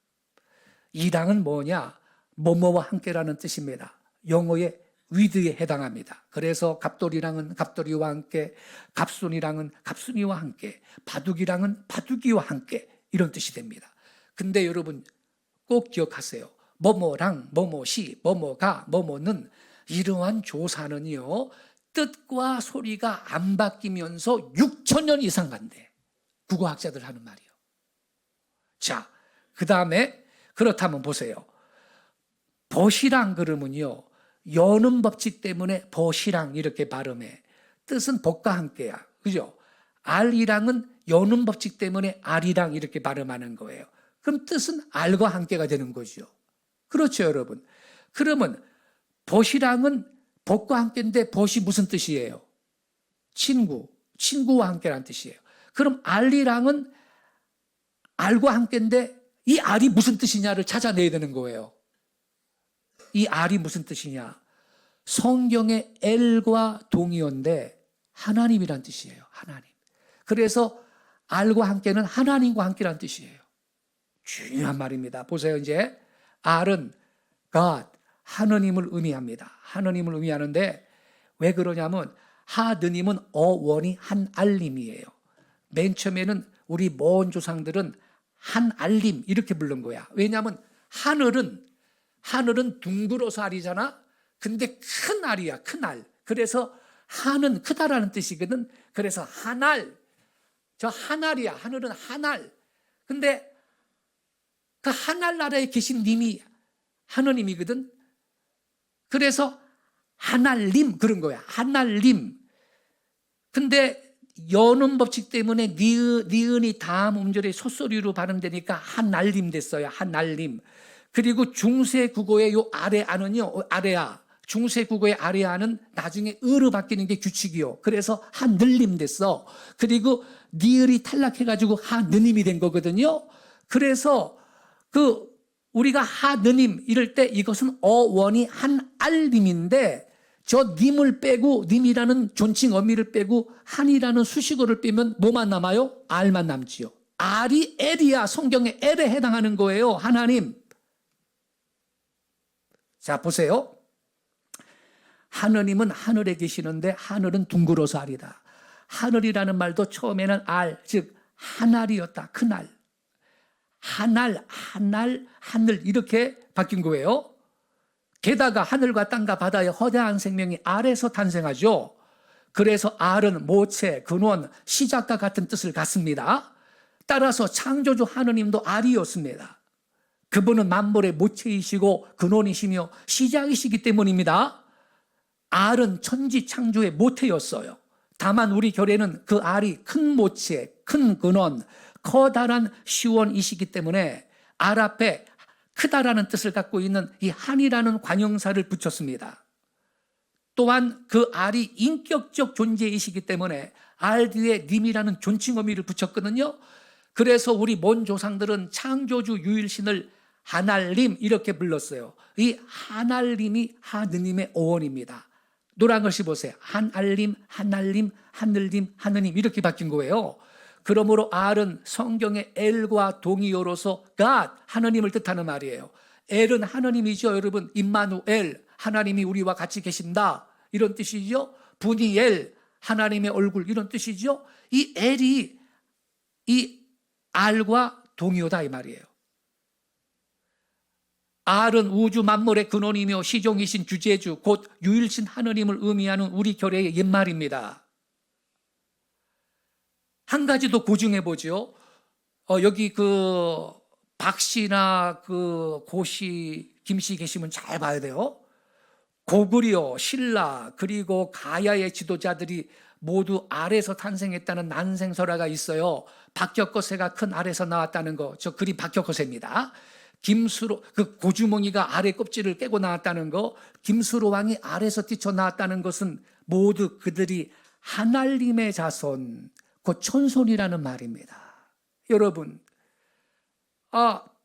이랑은 뭐냐? 뭐뭐와 함께라는 뜻입니다. 영어의 with에 해당합니다. 그래서 갑돌이랑은 갑돌이와 함께, 갑순이랑은 갑순이와 함께, 바둑이랑은 바둑이와 함께 이런 뜻이 됩니다. 근데 여러분 꼭 기억하세요. 뭐뭐랑 뭐뭐시 뭐뭐가 뭐뭐는 이러한 조사는요 뜻과 소리가 안 바뀌면서 6,000년 이상 간대. 국어학자들 하는 말이요. 자, 그 다음에 그렇다면 보세요. 벗이랑 그러면요 여는 법칙 때문에 벗이랑 이렇게 발음해. 뜻은 벗과 함께야. 그죠? 알이랑은 여는 법칙 때문에 알이랑 이렇게 발음하는 거예요. 그럼 뜻은 알과 함께가 되는 거죠. 그렇죠, 여러분. 그러면 벗이랑은 벗과 함께인데 벗이 무슨 뜻이에요? 친구, 친구와 함께라는 뜻이에요. 그럼 알이랑은 알과 함께인데 이 알이 무슨 뜻이냐를 찾아내야 되는 거예요. 이 알이 무슨 뜻이냐? 성경의 엘과 동의어인데 하나님이란 뜻이에요. 하나님. 그래서 알과 함께는 하나님과 함께란 뜻이에요. 중요한 말입니다. 보세요. 이제 알은 God, 하느님을 의미합니다. 하느님을 의미하는데 왜 그러냐면 하느님은 어원이 한 알림이에요. 맨 처음에는 우리 먼 조상들은 한 알림 이렇게 부른 거야. 왜냐하면 하늘은 둥그러서 알이잖아. 근데 큰 알이야, 큰 알. 그래서 하는 크다라는 뜻이거든. 그래서 한알, 저 한알이야. 하늘은 한알. 근데 그 한알 나라에 계신 님이 하느님이거든. 그래서 한알림 그런 거야. 한알림. 근데 여는 법칙 때문에 니은이 다음 음절에 소소리로 발음되니까 한알림 됐어요. 한알림. 그리고 중세 국어의 요 아래아는요, 아래아. 중세 국어의 아래아는 나중에 으로 바뀌는 게 규칙이요. 그래서 한늘림 됐어. 그리고 니을이 탈락해가지고 하느님이 된 거거든요. 그래서 우리가 하느님 이럴 때 이것은 어원이 한알림인데 저 님을 빼고 님이라는 존칭 어미를 빼고 한이라는 수식어를 빼면 뭐만 남아요? 알만 남지요. 알이 엘이야. 성경의 엘에 해당하는 거예요. 하나님. 자, 보세요. 하느님은 하늘에 계시는데 하늘은 둥그러서 알이다. 하늘이라는 말도 처음에는 알, 즉 한알이었다. 큰알. 하늘 이렇게 바뀐 거예요. 게다가 하늘과 땅과 바다의 허다한 생명이 알에서 탄생하죠. 그래서 알은 모체, 근원, 시작과 같은 뜻을 갖습니다. 따라서 창조주 하느님도 알이었습니다. 그분은 만물의 모체이시고 근원이시며 시작이시기 때문입니다. 알은 천지 창조의 모태였어요. 다만 우리 결에는 그 알이 큰 모체, 큰 근원, 커다란 시원이시기 때문에 알 앞에 크다라는 뜻을 갖고 있는 이 한이라는 관형사를 붙였습니다. 또한 그 알이 인격적 존재이시기 때문에 알 뒤에 님이라는 존칭 어미를 붙였거든요. 그래서 우리 먼 조상들은 창조주 유일신을 한알림 이렇게 불렀어요. 이 한알림이 하느님의 어원입니다. 노란 글씨 보세요. 한알림, 한알림, 하늘님, 하느님 이렇게 바뀐 거예요. 그러므로 알은 성경의 엘과 동의어로서 God, 하느님을 뜻하는 말이에요. 엘은 하느님이죠. 여러분, 임마누엘, 하나님이 우리와 같이 계신다 이런 뜻이죠. 분이엘, 하나님의 얼굴 이런 뜻이죠. 이 엘이 이 알과 동의어다 이 말이에요. 알은 우주 만물의 근원이며 시종이신 주제주 곧 유일신 하느님을 의미하는 우리 결의 옛말입니다. 한 가지 더 고증해 보죠. 여기 박씨나 고씨, 김씨 계시면 잘 봐야 돼요. 고구려, 신라, 그리고 가야의 지도자들이 모두 알에서 탄생했다는 난생설화가 있어요. 박격거세가 큰 알에서 나왔다는 거, 저 그림 박격거세입니다. 김수로, 고주몽이가 알의 껍질을 깨고 나왔다는 거, 김수로 왕이 알에서 뛰쳐나왔다는 것은 모두 그들이 한알림의 자손, 그 천손이라는 말입니다. 여러분,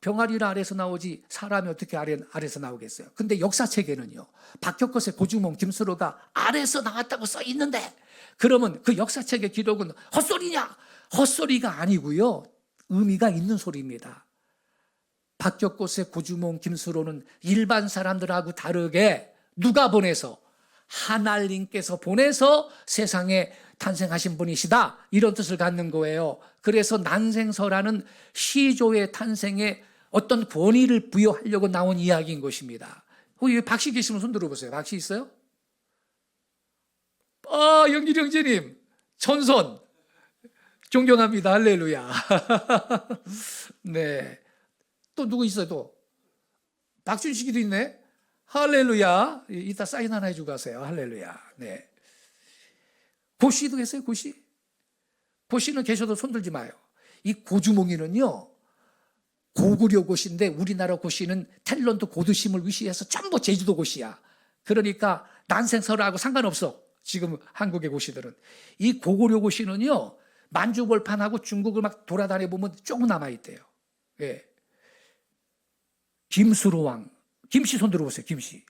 병아리는 알에서 나오지 사람이 어떻게 알에서 나오겠어요? 근데 역사책에는요, 박격거세, 고주몽, 김수로가 알에서 나왔다고 써 있는데 그러면 그 역사책의 기록은 헛소리냐? 헛소리가 아니고요, 의미가 있는 소리입니다. 박격거세, 고주몽, 김수로는 일반 사람들하고 다르게 누가 보내서? 하나님께서 보내서 세상에 탄생하신 분이시다 이런 뜻을 갖는 거예요. 그래서 난생설화는 시조의 탄생에 어떤 권위를 부여하려고 나온 이야기인 것입니다. 여기 박씨 계시면 손 들어보세요. 박씨 있어요? 영길 형제님 천손 존경합니다. 할렐루야. 네. 또 누구 있어요? 또 박준식이도 있네. 할렐루야. 이따 사인 하나 해주고 가세요. 할렐루야. 네. 고씨도 계세요? 고씨는 계셔도 손들지 마요. 이 고주몽이는요, 고구려 고씨인데 우리나라 고씨는 탤런트 고두심을 위시해서 전부 제주도 고씨야. 그러니까 난생설하고 상관없어. 지금 한국의 고시들은. 이 고구려 고시는요, 만주벌판하고 중국을 막 돌아다녀 보면 조금 남아있대요. 예. 김수로왕. 김씨 손 들어보세요, 김씨.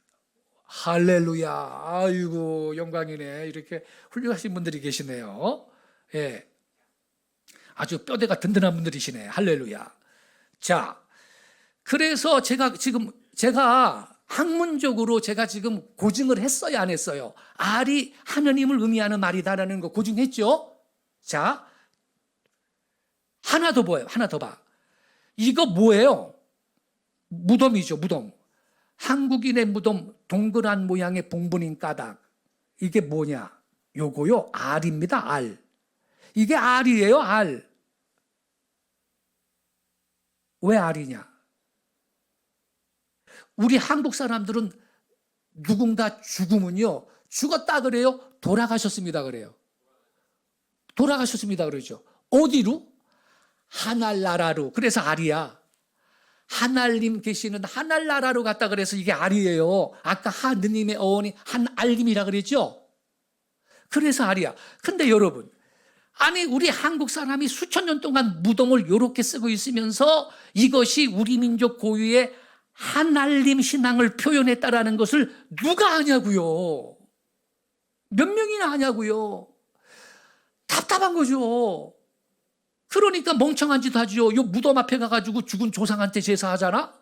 할렐루야. 아이고, 영광이네. 이렇게 훌륭하신 분들이 계시네요. 예. 아주 뼈대가 든든한 분들이시네. 할렐루야. 자, 그래서 제가 학문적으로 제가 지금 고증을 했어요, 안 했어요? 알이 하느님을 의미하는 말이다라는 거 고증했죠? 자, 하나 더 봐요. 하나 더 봐. 이거 뭐예요? 무덤이죠, 무덤. 한국인의 무덤, 동그란 모양의 봉분인 가닥. 이게 뭐냐? 요거요, 알입니다, 알. 이게 알이에요, 알. 왜 알이냐? 우리 한국 사람들은 누군가 죽으면요, 죽었다 그래요? 돌아가셨습니다 그래요. 돌아가셨습니다 그러죠. 어디로? 하늘나라로. 그래서 알이야. 하나님 계시는 하늘나라로 갔다 그래서 이게 알이에요. 아까 하느님의 어원이 한알림이라 그랬죠. 그래서 알이야. 근데 여러분, 아니 우리 한국 사람이 수천 년 동안 무덤을 이렇게 쓰고 있으면서 이것이 우리 민족 고유의 한알림 신앙을 표현했다라는 것을 누가 아냐고요? 몇 명이나 아냐고요? 답답한 거죠. 그러니까 멍청한 짓 하죠. 요 무덤 앞에 가가지고 죽은 조상한테 제사하잖아?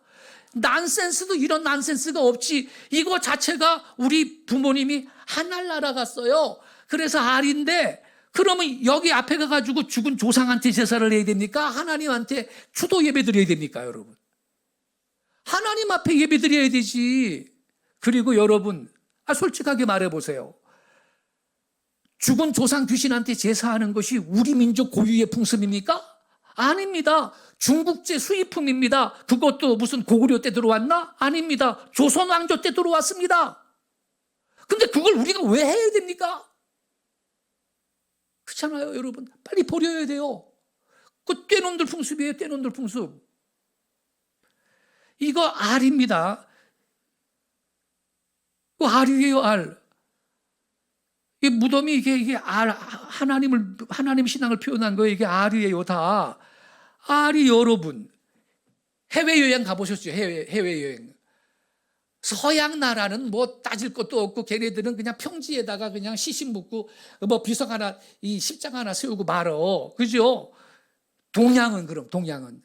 난센스도 이런 난센스가 없지. 이거 자체가 우리 부모님이 하늘나라 갔어요. 그래서 알인데, 그러면 여기 앞에 가가지고 죽은 조상한테 제사를 해야 됩니까? 하나님한테 추도 예배 드려야 됩니까, 여러분? 하나님 앞에 예배 드려야 되지. 그리고 여러분, 솔직하게 말해보세요. 죽은 조상 귀신한테 제사하는 것이 우리 민족 고유의 풍습입니까? 아닙니다. 중국제 수입품입니다. 그것도 무슨 고구려 때 들어왔나? 아닙니다. 조선 왕조 때 들어왔습니다. 근데 그걸 우리가 왜 해야 됩니까? 그렇잖아요, 여러분. 빨리 버려야 돼요. 그 떼놈들 풍습이에요, 떼놈들 풍습. 이거 알입니다. 그 알이에요, 알. 이 무덤이 이게 알, 하나님 신앙을 표현한 거예요. 이게 알이에요, 다. 알이 여러분, 해외여행 가보셨죠? 해외여행. 서양 나라는 뭐 따질 것도 없고 걔네들은 그냥 평지에다가 그냥 시신 묻고 뭐 비석 하나, 이 십자가 하나 세우고 말어. 그죠? 동양은 그럼, 동양은.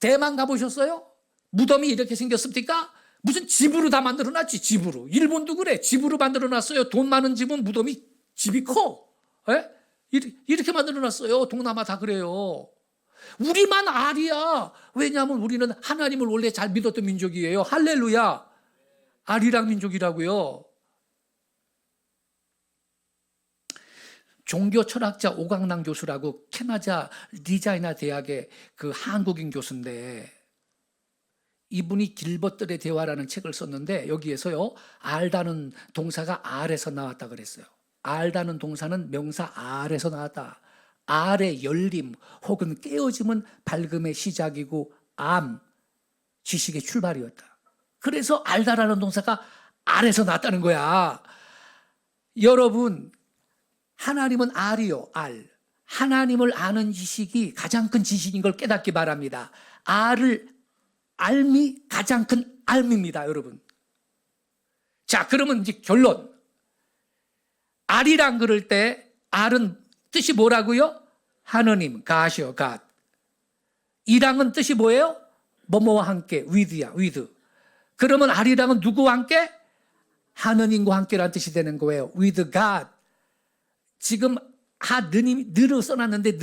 대만 가보셨어요? 무덤이 이렇게 생겼습니까? 무슨 집으로 다 만들어놨지, 집으로. 일본도 그래, 집으로 만들어놨어요. 돈 많은 집은 무덤이 집이 커. 에? 이렇게 만들어놨어요. 동남아 다 그래요. 우리만 알이야. 왜냐하면 우리는 하나님을 원래 잘 믿었던 민족이에요. 할렐루야. 알이랑 민족이라고요. 종교 철학자 오강남 교수라고 캐나다 리자이나 대학의 그 한국인 교수인데, 이분이 길벗들의 대화라는 책을 썼는데 여기에서요, 알다는 동사가 알에서 나왔다 그랬어요. 알다는 동사는 명사 알에서 나왔다. 알의 열림 혹은 깨어짐은 밝음의 시작이고 지식의 출발이었다. 그래서 알다라는 동사가 알에서 나왔다는 거야. 여러분, 하나님은 알이요, 알. 하나님을 아는 지식이 가장 큰 지식인 걸 깨닫기 바랍니다. 알미 가장 큰 알미입니다, 여러분. 자, 그러면 이제 결론. 알이랑 그럴 때 알은 뜻이 뭐라고요? 하느님, God이요, God. 이랑은 뜻이 뭐예요? 뭐뭐와 함께, with야, with. 그러면 알이랑은 누구와 함께? 하느님과 함께라는 뜻이 되는 거예요. with God. 지금 하느님, 느로 써놨는데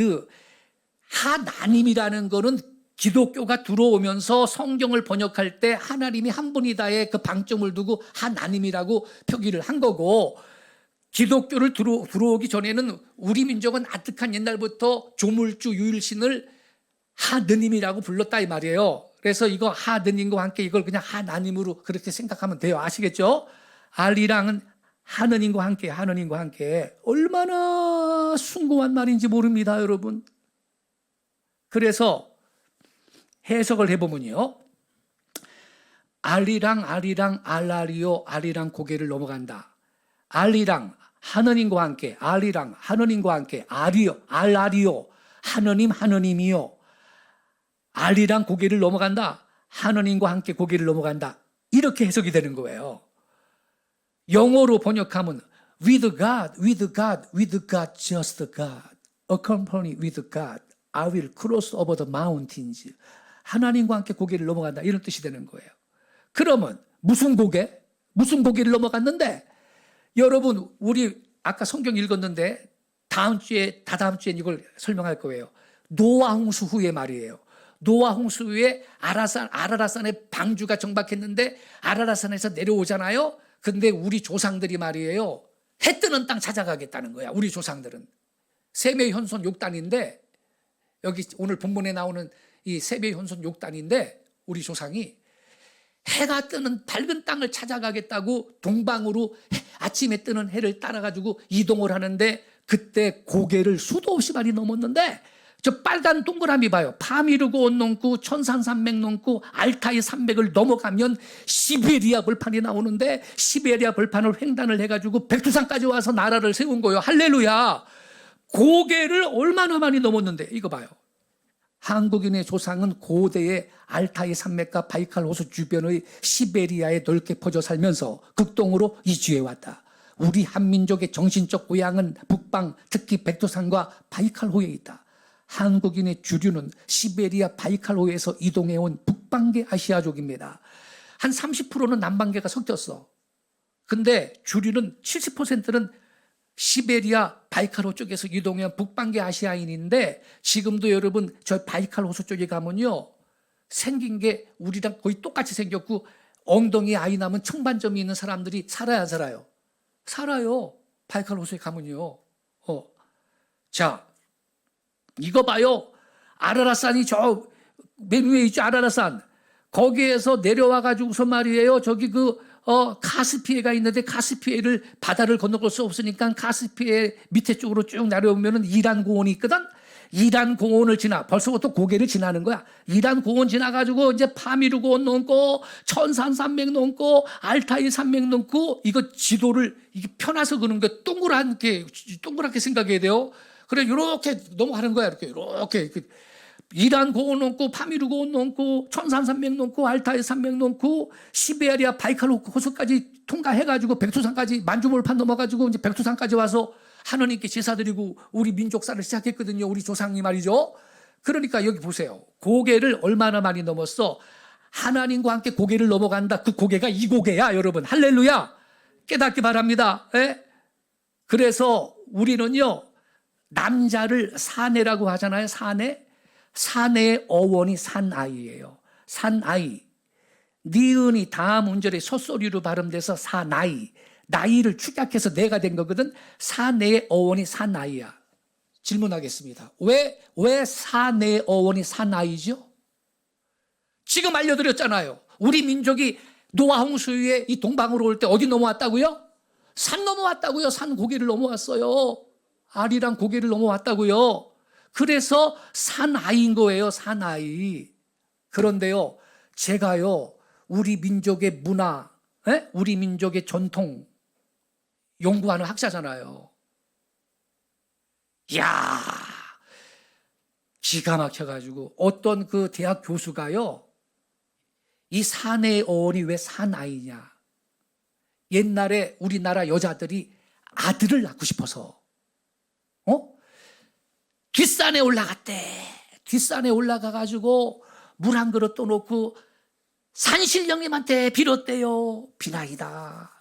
하나님이라는 거는 기독교가 들어오면서 성경을 번역할 때 하나님이 한 분이다의 그 방점을 두고 하나님이라고 표기를 한 거고, 기독교를 들어오기 전에는 우리 민족은 아득한 옛날부터 조물주 유일신을 하느님이라고 불렀다 이 말이에요. 그래서 이거 하느님과 함께 이걸 그냥 하나님으로 그렇게 생각하면 돼요. 아시겠죠? 알이랑은 하느님과 함께, 하느님과 함께. 얼마나 숭고한 말인지 모릅니다, 여러분. 그래서 해석을 해보면요, 알이랑 알이랑 알라리오 알이랑 고개를 넘어간다. 알이랑 하느님과 함께, 알이랑 하느님과 함께, 알이요, 알알이요, 하느님이요. 알이랑 고개를 넘어간다. 하느님과 함께 고개를 넘어간다. 이렇게 해석이 되는 거예요. 영어로 번역하면 with God, with God, with God, just God. Accompany with God. I will cross over the mountains. 하나님과 함께 고개를 넘어간다. 이런 뜻이 되는 거예요. 그러면 무슨 고개? 무슨 고개를 넘어갔는데? 여러분, 우리 아까 성경 읽었는데 다다음 주에 이걸 설명할 거예요. 노아 홍수 후에 말이에요. 노아 홍수 후에 아라라산에 방주가 정박했는데 아라라산에서 내려오잖아요. 근데 우리 조상들이 말이에요. 해 뜨는 땅 찾아가겠다는 거야. 우리 조상들은. 셈의 현손 욕단인데, 여기 오늘 본문에 나오는 이 셈의 현손 욕단인데, 우리 조상이 해가 뜨는 밝은 땅을 찾아가겠다고 동방으로 아침에 뜨는 해를 따라가지고 이동을 하는데, 그때 고개를 수도 없이 많이 넘었는데, 저 빨간 동그라미 봐요. 파미르고 온 넘고 천산산맥 넘고 알타이 산맥을 넘어가면 시베리아 벌판이 나오는데, 시베리아 벌판을 횡단을 해가지고 백두산까지 와서 나라를 세운 거예요. 할렐루야. 고개를 얼마나 많이 넘었는데, 이거 봐요. 한국인의 조상은 고대의 알타이 산맥과 바이칼 호수 주변의 시베리아에 넓게 퍼져 살면서 극동으로 이주해 왔다. 우리 한민족의 정신적 고향은 북방, 특히 백두산과 바이칼호에 있다. 한국인의 주류는 시베리아 바이칼호에서 이동해온 북방계 아시아족입니다. 한 30%는 남방계가 섞였어. 근데 주류는 70%는 시베리아 바이칼호 쪽에서 이동해온 북방계 아시아인인데, 지금도 여러분 저 바이칼 호수 쪽에 가면요, 생긴 게 우리랑 거의 똑같이 생겼고, 엉덩이에 아이 낳으면 청반점이 있는 사람들이 살아야 안 살아요? 살아요. 바이칼 호수에 가면요. 자, 이거 봐요. 아라라산이 저 맨 위에 있죠. 아라라산. 거기에서 내려와 가지고서 말이에요. 저기 카스피해가 있는데, 카스피해를 바다를 건너갈 수 없으니까 카스피해 밑에 쪽으로 쭉 내려오면은 이란 공원이 있거든. 이란 공원을 지나 벌써부터 고개를 지나는 거야. 이란 공원 지나가지고 이제 파미르 공원 넘고 천산산맥 넘고 알타이 산맥 넘고, 이거 지도를 이게 펴놔서 그런 게 동그랗게 생각해야 돼요. 그래, 이렇게 넘어가는 거야. 이렇게 이란 공원 넘고 파미르 공원 넘고 천산산맥 넘고 알타이 산맥 넘고 시베리아 바이칼 호수까지 통과해가지고 백두산까지 만주벌판 넘어가지고 이제 백두산까지 와서 하느님께 제사드리고 우리 민족사를 시작했거든요. 우리 조상이 말이죠. 그러니까 여기 보세요. 고개를 얼마나 많이 넘었어. 하나님과 함께 고개를 넘어간다. 그 고개가 이 고개야, 여러분. 할렐루야. 깨닫기 바랍니다. 예? 그래서 우리는요, 남자를 사내라고 하잖아요. 사내의 어원이 산아이예요. 산아이. 니은이 다음 운절에 솥소리로 발음돼서 사나이. 나이를 축약해서 내가 된 거거든. 사내의 어원이 사나이야. 질문하겠습니다. 왜 사내의 어원이 사나이죠? 지금 알려드렸잖아요. 우리 민족이 노아 홍수 위에 이 동방으로 올 때 어디 넘어왔다고요? 산 넘어왔다고요. 산 고개를 넘어왔어요. 알이랑 고개를 넘어왔다고요. 그래서 사나이인 거예요. 사나이. 그런데요, 제가요, 우리 민족의 문화, 우리 민족의 전통 연구하는 학자잖아요. 이야, 기가 막혀가지고 어떤 그 대학 교수가요, 이 사내의 어원이 왜 사나이냐. 옛날에 우리나라 여자들이 아들을 낳고 싶어서 뒷산에 올라갔대. 뒷산에 올라가가지고 물 한 그릇 떠놓고 산신령님한테 빌었대요. 비나이다.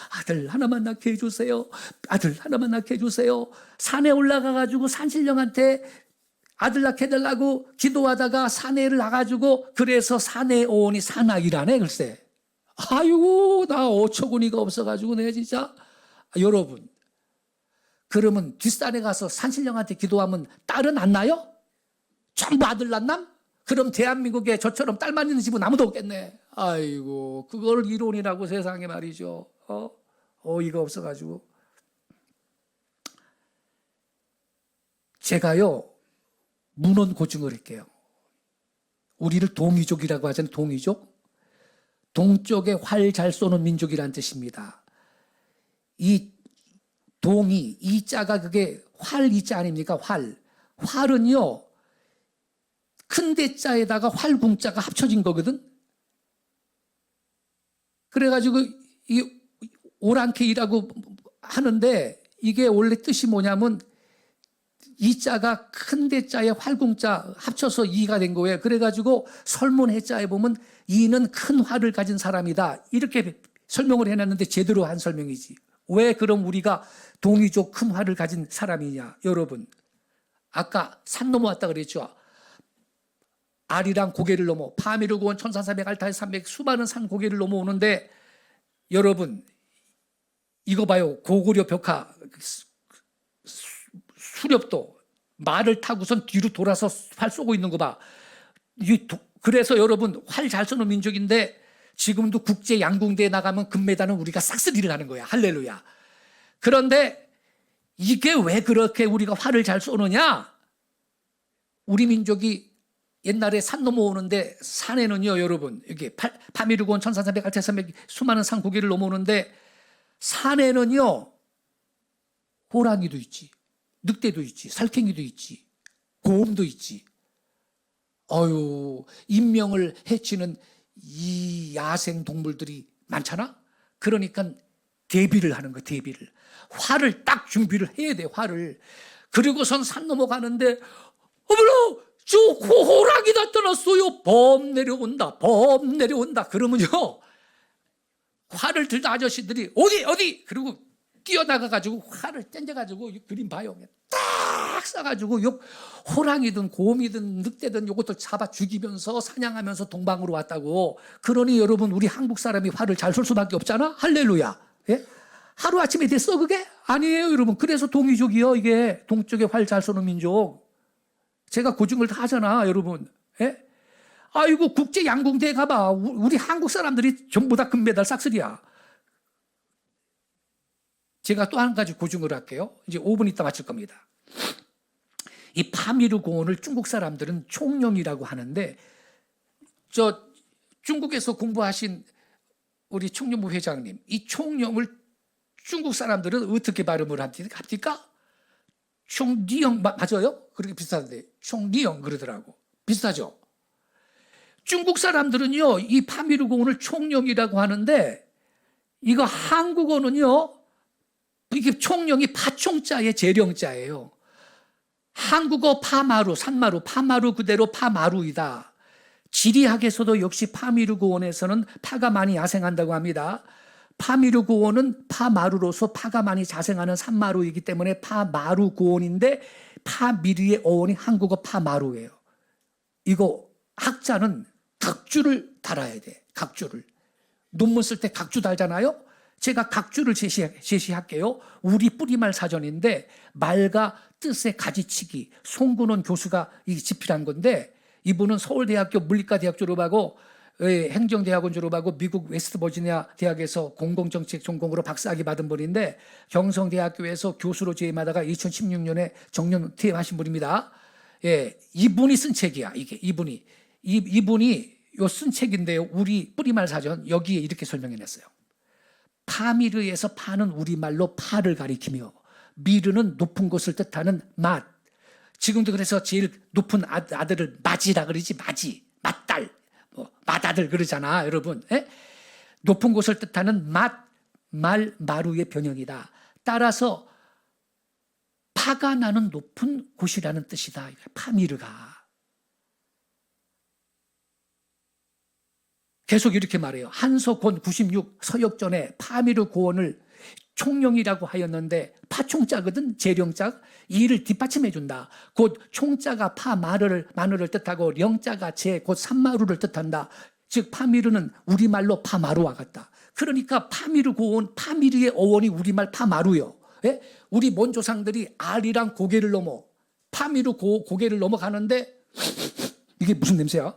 아들 하나만 낳게 해주세요. 아들 하나만 낳게 해주세요. 산에 올라가가지고 산신령한테 아들 낳게 해달라고 기도하다가 산에를 나가지고, 그래서 산의 어원이 사나이라네. 글쎄. 아이고, 나 어처구니가 없어가지고 내가 진짜. 여러분, 그러면 뒷산에 가서 산신령한테 기도하면 딸은 안 나요? 전부 아들 낳남? 그럼 대한민국에 저처럼 딸만 있는 집은 아무도 없겠네. 아이고, 그걸 이론이라고 세상에 말이죠. 어이가 없어가지고. 제가요, 문헌 고증을 할게요. 우리를 동이족이라고 하잖아요. 동이족. 동쪽에 활 잘 쏘는 민족이란 뜻입니다. 이 동이, 이 자가 그게 활 이자 아닙니까? 활은요, 큰 대자에다가 활궁자가 합쳐진 거거든. 그래가지고 이 오랑캐이라고 하는데 이게 원래 뜻이 뭐냐면 이 자가 큰 대자에 활궁자 합쳐서 이가 된 거예요. 그래가지고 설문해자에 보면 이는 큰 활을 가진 사람이다. 이렇게 설명을 해놨는데 제대로 한 설명이지. 왜 그럼 우리가 동이족 큰 활을 가진 사람이냐. 여러분, 아까 산 넘어왔다 그랬죠. 아리랑 고개를 넘어 파미르고원 1400 알타이 300 수많은 산 고개를 넘어오는데 여러분 이거 봐요. 고구려 벽화 수렵도 말을 타고선 뒤로 돌아서 활 쏘고 있는 거 봐. 그래서 여러분 활 잘 쏘는 민족인데 지금도 국제 양궁대에 나가면 금메달은 우리가 싹쓸이를 하는 거야. 할렐루야. 그런데 이게 왜 그렇게 우리가 활을 잘 쏘느냐? 우리 민족이 옛날에 산 넘어오는데 산에는요 여러분 여기 파미르고원 1400 알타이 300 수많은 산 고개를 넘어오는데 산에는요 호랑이도 있지, 늑대도 있지, 살쾡이도 있지, 곰도 있지. 인명을 해치는 이 야생 동물들이 많잖아. 그러니까 대비를 하는 거야. 대비를. 활을 딱 준비를 해야 돼. 활을. 그리고선 산 넘어가는데 어머나 저 호랑이 나타났어요. 범 내려온다. 그러면요 활을 들던 아저씨들이 어디 그리고 뛰어나가가지고 활을 땡겨가지고 그림 봐요. 딱 쏴가지고 호랑이든 곰이든 늑대든 요것들 잡아 죽이면서 사냥하면서 동방으로 왔다고. 그러니 여러분 우리 한국 사람이 활을 잘 쏠 수밖에 없잖아. 할렐루야. 예? 하루아침에 됐어 그게? 아니에요 여러분. 그래서 동이족이요. 이게 동쪽에 활 잘 쏘는 민족. 제가 고증을 다 하잖아 여러분. 예? 아이고 국제 양궁대에 가봐. 우리 한국 사람들이 전부 다 금메달 싹쓸이야. 제가 또 한 가지 고증을 할게요. 이제 5분 있다 마칠 겁니다. 이 파미르 공원을 중국 사람들은 총령이라고 하는데 저 중국에서 공부하신 우리 총령부 회장님, 이 총령을 중국 사람들은 어떻게 발음을 합니까? 총리영 맞아요? 그렇게 비슷한데 총리영 그러더라고. 비슷하죠? 중국 사람들은요 이 파미르 공원을 총령이라고 하는데 이거 한국어는요 이게 총령이 파총자의 재령자예요. 한국어 파마루, 산마루, 파마루 그대로 파마루이다. 지리학에서도 역시 파미르 고원에서는 파가 많이 야생한다고 합니다. 파미르 고원은 파마루로서 파가 많이 자생하는 산마루이기 때문에 파마루 고원인데 파미르의 어원이 한국어 파마루예요. 이거 학자는 각주를 달아야 돼. 각주를. 논문 쓸 때 각주 달잖아요. 제가 각주를 제시할게요. 우리 뿌리말 사전인데 말과 뜻의 가지치기 송근원 교수가 집필한 건데 이분은 서울대학교 물리과대학 졸업하고 행정대학원 졸업하고 미국 웨스트버지니아 대학에서 공공정책 전공으로 박사학위 받은 분인데 경성대학교에서 교수로 재임하다가 2016년에 정년 퇴임하신 분입니다. 예, 이분이 쓴 책이야. 이분이 요 쓴 책인데요. 우리 뿌리말 사전 여기에 이렇게 설명해냈어요. 파미르에서 파는 우리말로 파를 가리키며 미르는 높은 곳을 뜻하는 맛. 지금도 그래서 제일 높은 아들을 마지라 그러지. 맏딸, 맏아들 그러잖아 여러분. 에? 높은 곳을 뜻하는 마루의 변형이다. 따라서 파가 나는 높은 곳이라는 뜻이다. 파미르가. 계속 이렇게 말해요. 한서권 96 서역전에 파미르 고원을 총령이라고 하였는데 파총자거든. 재령자. 이를 뒷받침해 준다. 곧 총자가 마늘을 뜻하고 령자가 곧 산마루를 뜻한다. 즉 파미르는 우리말로 파마루와 같다. 그러니까 파미르 고원, 파미르의 어원이 우리말 파마루요. 예? 우리 먼 조상들이 아리랑 고개를 넘어 파미르 고개를 넘어가는데 이게 무슨 냄새야?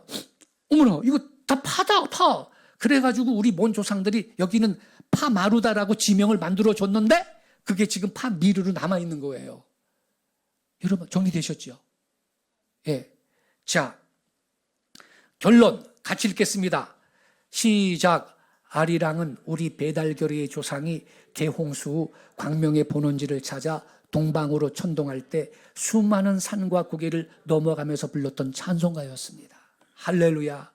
어머나 이거 다 파다 파. 그래가지고 우리 먼 조상들이 여기는 파마루다라고 지명을 만들어줬는데 그게 지금 파미르로 남아있는 거예요. 여러분 정리되셨죠? 예. 자 결론 같이 읽겠습니다. 시작. 아리랑은 우리 배달결의의 조상이 대홍수 후 광명의 본원지를 찾아 동방으로 천동할 때 수많은 산과 고개를 넘어가면서 불렀던 찬송가였습니다. 할렐루야.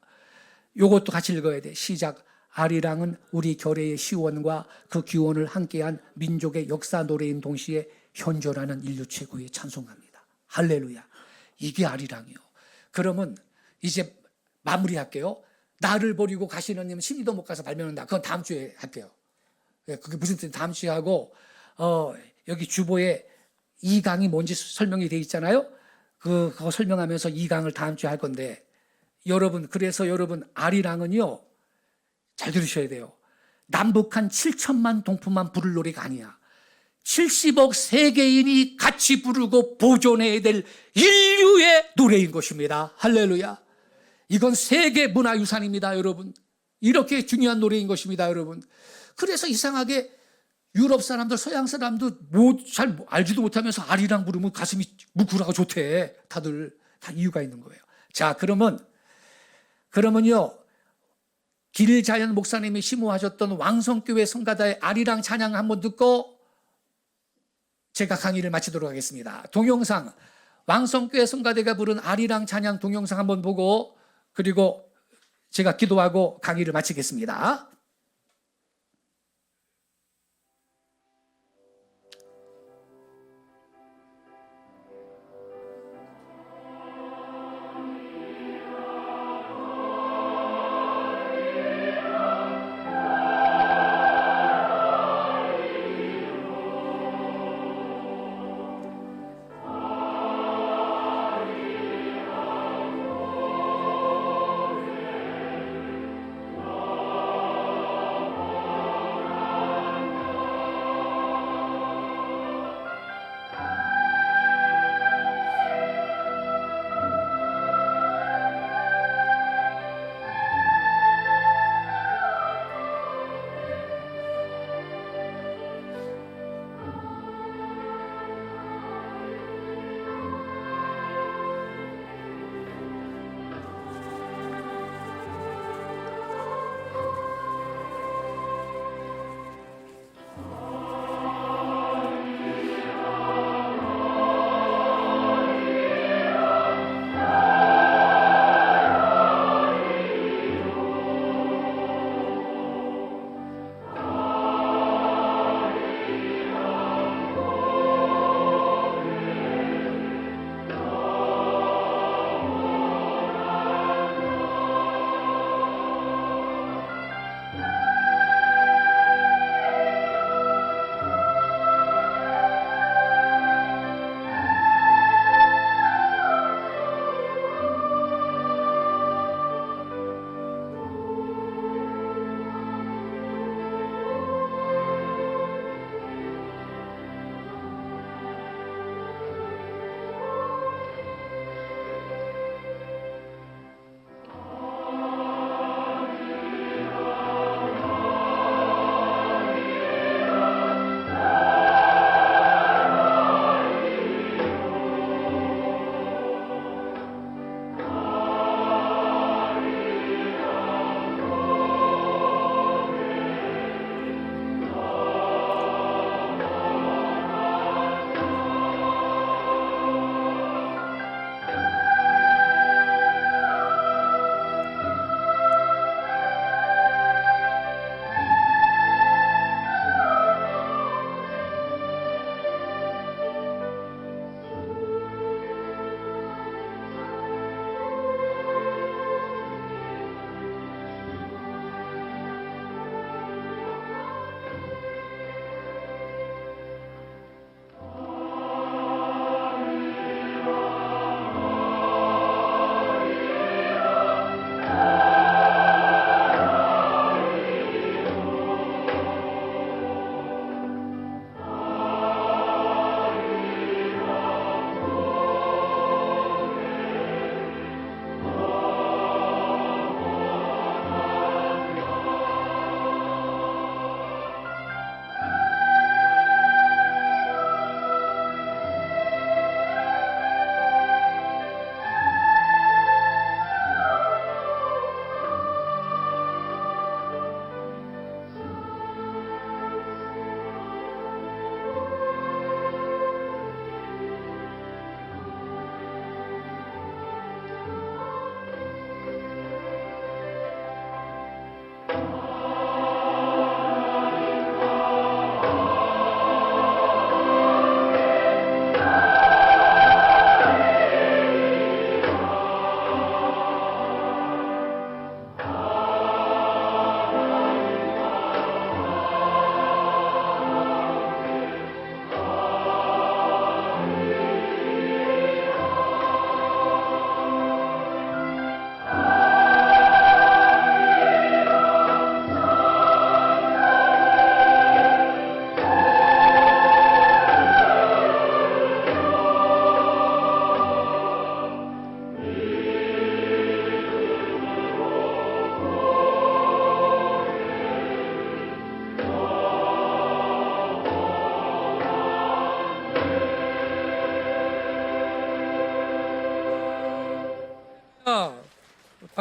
요것도 같이 읽어야 돼. 시작. 아리랑은 우리 결의의 시원과 그 기원을 함께한 민족의 역사 노래인 동시에 현존하는 인류 최고의 찬송가입니다. 할렐루야. 이게 아리랑이요. 그러면 이제 마무리할게요. 나를 버리고 가시는 님 심리도 못 가서 발명한다. 그건 다음 주에 할게요. 그게 무슨 뜻인지 다음 주에 하고, 여기 주보에 2강이 뭔지 설명이 돼 있잖아요. 그거 설명하면서 2강을 다음 주에 할 건데, 그래서 여러분, 아리랑은요, 잘 들으셔야 돼요. 남북한 7천만 동포만 부를 노래가 아니야. 70억 세계인이 같이 부르고 보존해야 될 인류의 노래인 것입니다. 할렐루야. 이건 세계 문화유산입니다, 여러분. 이렇게 중요한 노래인 것입니다, 여러분. 그래서 이상하게 유럽 사람들, 서양 사람도 잘 알지도 못하면서 아리랑 부르면 가슴이 뭉클하고 좋대. 다들 다 이유가 있는 거예요. 자, 그러면요. 길자연 목사님이 심호하셨던 왕성교회 성가다의 아리랑 찬양 한번 듣고 제가 강의를 마치도록 하겠습니다. 동영상, 왕성교회 성가대가 부른 아리랑 찬양 동영상 한번 보고 그리고 제가 기도하고 강의를 마치겠습니다.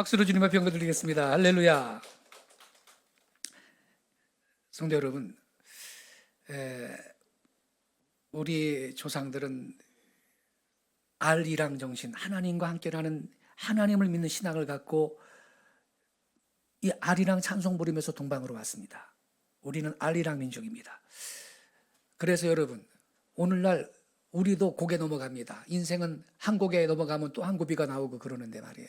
박수로 주님 앞에 영광 드리겠습니다. 할렐루야. 성도 여러분, 우리 조상들은 알이랑 정신, 하나님과 함께라는 하나님을 믿는 신앙을 갖고 이 알이랑 찬송 부르면서 동방으로 왔습니다. 우리는 알이랑 민족입니다. 그래서 여러분, 오늘날 우리도 고개 넘어갑니다. 인생은 한 고개 넘어가면 또 한 고비가 나오고 그러는데 말이에요.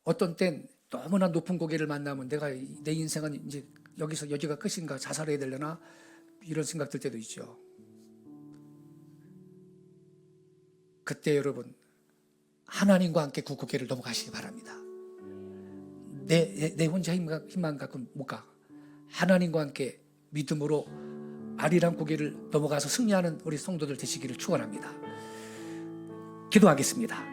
어떤 땐 너무나 높은 고개를 만나면 내 인생은 이제 여기가 끝인가, 자살해야 되려나, 이런 생각 들 때도 있죠. 그때 여러분, 하나님과 함께 그 고개를 넘어가시기 바랍니다. 내 혼자 힘만 갖고 못 가. 하나님과 함께 믿음으로 아리랑 고개를 넘어가서 승리하는 우리 성도들 되시기를 축원합니다. 기도하겠습니다.